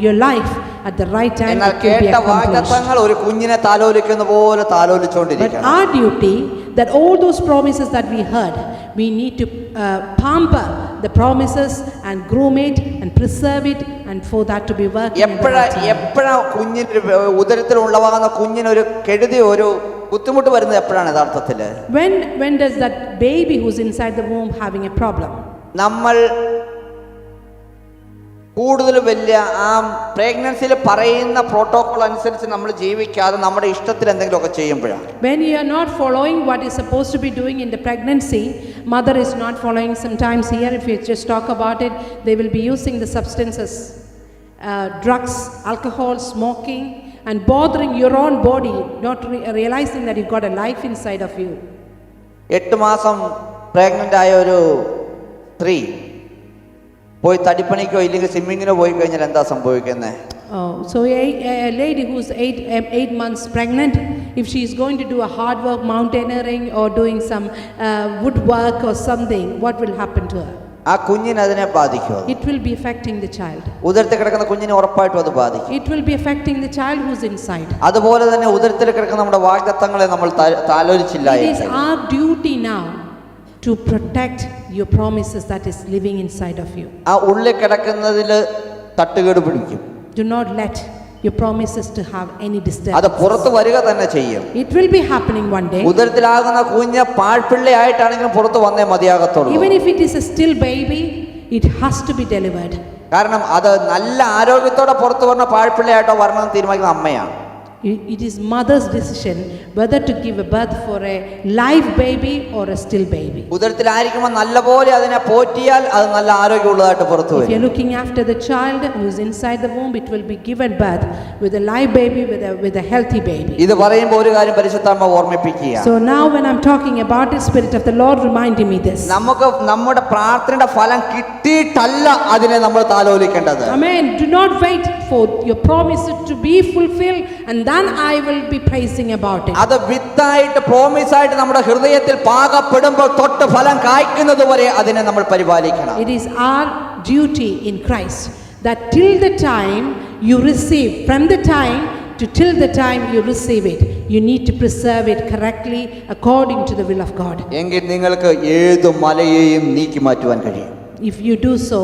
A: your life at the right time
D: എന്നാൽ
A: it will be
D: കേട്ട
A: accomplished.
D: വാഗ്ദത്തങ്ങൾ ഒരു കുഞ്ഞിനെ താലോലിക്കുന്ന പോലെ
A: But
D: താലോലിച്ചുകൊണ്ടിരിക്കണം.
A: our duty, that all those promises that we heard, we need to pamper the promises and groom it and preserve it, and for that to be working at the right time.
D: എപ്പോഴാ കുഞ്ഞിന് ഉദരത്തിൽ ഉളവാകുന്ന കുഞ്ഞിനൊരു കെടുതി, ഒരു ബുദ്ധിമുട്ട് വരുന്നത് എപ്പോഴാണ് യഥാർത്ഥത്തില്?
A: When does that baby who's inside the womb having a problem?
D: നമ്മൾ കൂടുതൽ വലിയ ആ പ്രഗ്നൻസിയിൽ പറയുന്ന പ്രോട്ടോകോൾ അനുസരിച്ച് നമ്മൾ ജീവിക്കാതെ നമ്മുടെ ഇഷ്ടത്തിൽ എന്തെങ്കിലുമൊക്കെ ചെയ്യുമ്പോഴാണ്.
A: When you are not following what is supposed to be doing in the pregnancy, mother is not following. Sometimes here, if you just talk about it, they will be using the substances, drugs, alcohol, smoking, and bothering your own body, not realizing that you got a life inside of you.
D: 8 മാസം pregnant ആയ ഒരു സ്ത്രീ പോയി തടിപ്പണിക്കോ ഇല്ലെങ്കിൽ സ്വിമ്മിങ്ങിനോ പോയി കഴിഞ്ഞാൽ എന്താ സംഭവിക്കുന്നത്?
A: So a lady who's 8 months pregnant, if she is going to do a hard work, mountaineering or doing some woodwork or something, what will happen to her?
D: ആ കുഞ്ഞിന് അതിനെ ബാധിക്കുമോ?
A: It will be affecting the child.
D: ഉദരത്തിൽ കിടക്കുന്ന കുഞ്ഞിനെ ഉറപ്പായിട്ടും അത് ബാധിക്കും.
A: It will be affecting the child who's inside.
D: അതുപോലെ തന്നെ ഉദരത്തിൽ കിടക്കുന്ന നമ്മുടെ വാഗ്ദത്തങ്ങളെ നമ്മൾ താലോലിച്ചില്ല.
A: It is our duty now to protect your promises that is living inside of you.
D: ആ ഉള്ളിൽ കിടക്കുന്നതിൽ തട്ടുകേട് പിടിക്കും.
A: Do not let your promises to have any
D: അത്
A: disturbance.
D: പുറത്ത് വരിക തന്നെ ചെയ്യും.
A: It will be happening one day.
D: ഉദരത്തിലാകുന്ന കുഞ്ഞ് പാഴ്പിള്ളയായിട്ടാണെങ്കിലും പുറത്ത് വന്നേ മതിയാകത്തുള്ളൂ.
A: Even if it is a still baby, it has to be delivered.
D: കാരണം അത് നല്ല ആരോഗ്യത്തോടെ പുറത്ത് വരണ പാഴ്പിള്ളയായിട്ടോ വരണമെന്ന് തീരുമാനിക്കുന്ന അമ്മയാണ്.
A: It is mother's decision whether to give a birth for a live baby or a still baby.
D: ഉദരത്തിലായിരിക്കുമ്പോൾ നല്ലപോലെ അതിനെ പോറ്റിയാൽ അത് നല്ല ആരോഗ്യമുള്ളതായിട്ട് പുറത്തു
A: If
D: വരും.
A: you're looking after the child who is inside the womb, it will be given birth with a live baby, with a healthy baby.
D: ഇത് പറയുമ്പോൾ ഒരു കാര്യം പരിശുദ്ധാത്മ ഓർമ്മിപ്പിക്കുക.
A: So now when I'm talking about it, Spirit of the Lord reminding me this.
D: നമുക്ക് നമ്മുടെ പ്രാർത്ഥനയുടെ ഫലം കിട്ടിയിട്ടല്ല അതിനെ നമ്മൾ താലോലിക്കേണ്ടത്.
A: Amen. Do not wait for your promises to be fulfilled and then I will be praising about it.
D: അത് വിത്തായിട്ട് പ്രോമിസായിട്ട് നമ്മുടെ ഹൃദയത്തിൽ പാകപ്പെടുമ്പോൾ തൊട്ട് ഫലം കായ്ക്കുന്നത് വരെ അതിനെ നമ്മൾ പരിപാലിക്കണം.
A: It is our duty in Christ that till the time you receive, from the time to till the time you receive it, you need to preserve it correctly according to the will of God.
D: എങ്കിൽ നിങ്ങൾക്ക് ഏത് മലയെയും നീക്കി മാറ്റുവാൻ കഴിയും.
A: If you do so,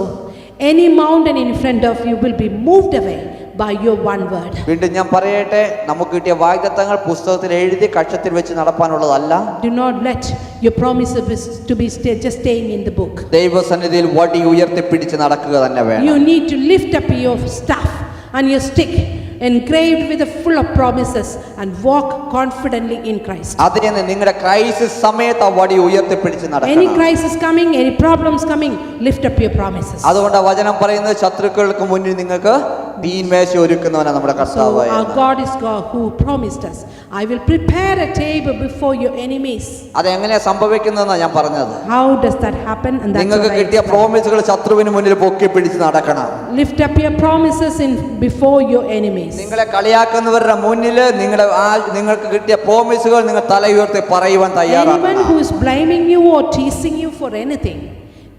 A: any mountain in front of you will be moved away by your one word.
D: വീണ്ടും ഞാൻ പറയട്ടെ, നമുക്ക് കിട്ടിയ വാഗ്ദത്തങ്ങൾ പുസ്തകത്തിൽ എഴുതി കക്ഷത്തിൽ വെച്ച് നടപ്പാനുള്ളതല്ല.
A: Do not let your promises to be just staying in the book.
D: ദൈവസന്നിധിയിൽ വടി ഉയർത്തിപ്പിടിച്ച് നടക്കുക തന്നെ വേണം.
A: You need to lift up your staff and your stick engraved with a full of promises and walk confidently in Christ.
D: അതിനെ നിങ്ങളുടെ crisis സമയത്ത് ആ വടി ഉയർത്തിപ്പിടിച്ച്
A: Any
D: നടക്കണം.
A: crisis coming, any problems coming, lift up your promises.
D: അതുകൊണ്ട് വചനം പറയുന്നത് ശത്രുക്കൾക്ക് മുന്നിൽ നിങ്ങൾക്ക് തീന്മേശ ഒരുക്കുന്നവനാണ് നമ്മുടെ
A: So
D: കർത്താവായ.
A: our God is God who promised us, I will prepare a table before your enemies.
D: അതെങ്ങനെയാ സംഭവിക്കുന്നതെന്നാണ് ഞാൻ പറഞ്ഞത്.
A: How does that happen? And that's
D: നിങ്ങൾക്ക്
A: what I
D: കിട്ടിയ
A: explained.
D: പ്രോമിസുകൾ ശത്രുവിന് മുന്നിൽ പൊക്കി പിടിച്ച് നടക്കണം.
A: Lift up your promises before your enemies.
D: നിങ്ങളെ കളിയാക്കുന്നവരുടെ മുന്നിൽ നിങ്ങൾക്ക് കിട്ടിയ പ്രോമിസുകൾ നിങ്ങൾ തല ഉയർത്തി പറയുവാൻ
A: Anyone
D: തയ്യാറാണ്.
A: who is blaming you or teasing you for anything,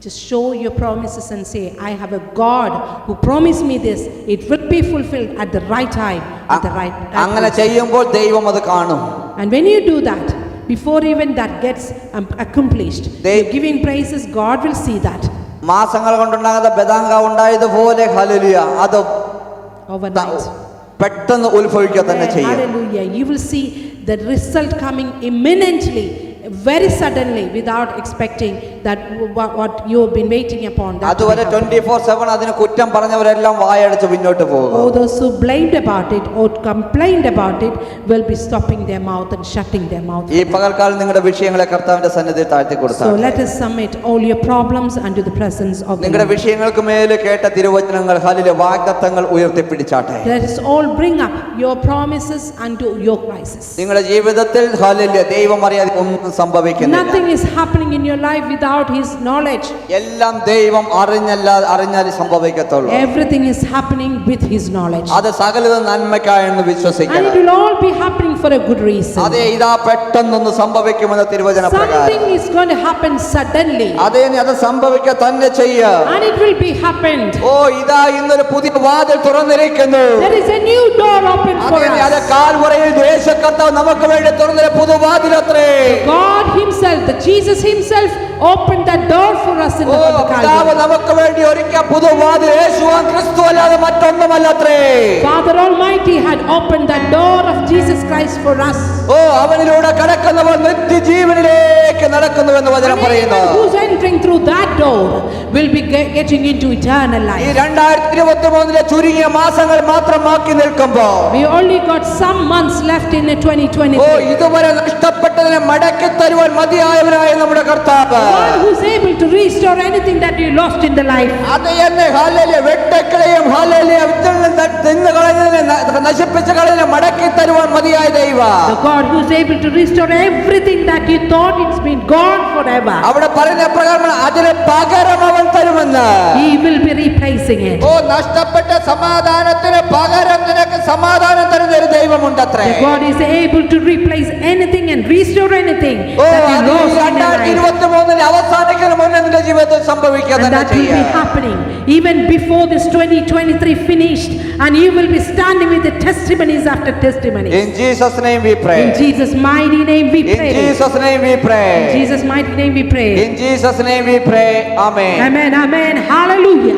A: just show your promises and say, I have a God who promised me this. It will be fulfilled at the right time, at the right
D: അങ്ങനെ
A: time.
D: ചെയ്യുമ്പോൾ ദൈവം അത് കാണും.
A: And when you do that, before even that gets accomplished, you're giving praises, God will see that
D: മാസങ്ങൾ കൊണ്ടുണ്ടാകുന്ന ബദാങ്ക ഉണ്ടായതുപോലെ hallelujah അത്
A: overnight.
D: പെട്ടെന്ന് ഉത്ഭവിക്കുക തന്നെ ചെയ്യും.
A: Hallelujah. You will see the result coming imminently, very suddenly, without expecting that what you have been waiting upon. that to
D: അതുവരെ
A: happen.
D: 24/7 അതിന് കുറ്റം പറഞ്ഞവരെല്ലാം വായടച്ച് മുന്നോട്ട് പോകും.
A: All those who blamed about it or complained about it will be stopping their mouth and shutting their mouth.
D: ഈ പകൽക്കാലം നിങ്ങളുടെ വിഷയങ്ങളെ കർത്താവിന്റെ സന്നിധിയിൽ താഴ്ത്തി
A: So
D: കൊടുത്താൽ
A: let us submit all your problems unto the presence of the
D: നിങ്ങളുടെ
A: Lord.
D: വിഷയങ്ങൾക്ക് മേലെ കേട്ട തിരുവചനങ്ങൾ hallelujah വാഗ്ദത്തങ്ങൾ ഉയർത്തിപ്പിടിച്ചാട്ടെ.
A: Let us all bring up your promises unto your crisis.
D: നിങ്ങളുടെ ജീവിതത്തിൽ ഹല്ലേലൂയ ദൈവം അറിയാതെ ഒന്നും ഒന്നും സംഭവിക്കുന്നില്ല.
A: Nothing is happening in your life without His knowledge.
D: എല്ലാം ദൈവം അറിഞ്ഞാലേ സംഭവിക്കത്തുള്ളൂ.
A: Everything is happening with His knowledge.
D: അത് സകലതും നന്മയ്ക്കായെന്ന്
A: And
D: വിശ്വസിക്കണം.
A: it will all be happening for a good reason.
D: അതെ, ഇതാ പെട്ടെന്നൊന്ന് സംഭവിക്കുമെന്ന് തിരുവചന പ്രകാരം.
A: Something is going to happen suddenly.
D: അതേ, അത് സംഭവിക്കുക തന്നെ ചെയ്യും.
A: And it will be happened.
D: ഓ, ഇതാ ഇന്നൊരു പുതിയ വാതിൽ തുറന്നിരിക്കുന്നു.
A: There is a new door open for
D: അതെ, അത്
A: us.
D: കാൽവരയിൽ യേശുക്കർത്താവ് നമുക്ക് വേണ്ടി തുറന്നൊരു പുതുവാതിലത്രേ.
A: God Himself, the Jesus Himself opened that door for us in
D: oh,
A: the
D: പിതാവ്
A: Calvary.
D: നമുക്ക് വേണ്ടി ഒരുക്കിയ പുതുവാതിൽ യേശുവാൻ ക്രിസ്തു അല്ലാതെ മറ്റൊന്നുമല്ലത്രേ.
A: Father Almighty had opened that door of Jesus Christ for us.
D: ഓ, അവനിലൂടെ കടക്കുന്നവർ നിത്യജീവനിലേക്ക് നടക്കുന്നുവെന്ന് വചനം
A: And
D: പറയുന്നു.
A: anyone who's entering through that door will be getting into eternal
D: ഈ
A: life.
D: 2023 ചുരുങ്ങിയ മാസങ്ങൾ മാത്രം ബാക്കി നിൽക്കുമ്പോൾ
A: We only got some months left in
D: ഓ,
A: 2023.
D: ഇതുവരെ നഷ്ടപ്പെട്ടതിനെ മടക്കി തരുവാൻ മതിയായവനായ നമ്മുടെ കർത്താവ്.
A: One who's able to restore anything that you lost in the life.
D: അത് എന്നെ ഹല്ലേലൂയ വെട്ടക്കളയും ഹല്ലേലൂയ വിത്തുകളിൽ തിന്നു കളഞ്ഞതിനെ നശിപ്പിച്ച കളഞ്ഞതിനെ മടക്കി തരുവാൻ മതിയായ ദൈവം.
A: The God who's able to restore everything that you thought it's been gone forever.
D: അവിടെ പറയുന്ന പ്രകാരം അതിന് പകരം അവൻ തരുമെന്ന്.
A: He will be replacing it.
D: ഓ, നഷ്ടപ്പെട്ട സമാധാനത്തിന് പകരം നിനക്ക് സമാധാനം തരുന്ന ഒരു ദൈവമുണ്ടത്രേ.
A: The God is able to replace anything and restore anything
D: oh,
A: that
D: അത്
A: you lost in your life.
D: 2023 അവസാനിക്കുന്ന മുന്നേ നിന്റെ ജീവിതത്തിൽ സംഭവിക്കുക
A: And
D: തന്നെ
A: that will be
D: ചെയ്യാം.
A: happening even before this 2023 finished, and you will be standing with the testimonies after testimonies.
D: In Jesus' name we pray.
A: In Jesus' mighty name we
D: In
A: pray.
D: Jesus' name we
A: In
D: pray.
A: Jesus' mighty name we pray.
D: In Jesus' name we pray. Amen.
A: Amen, amen, hallelujah.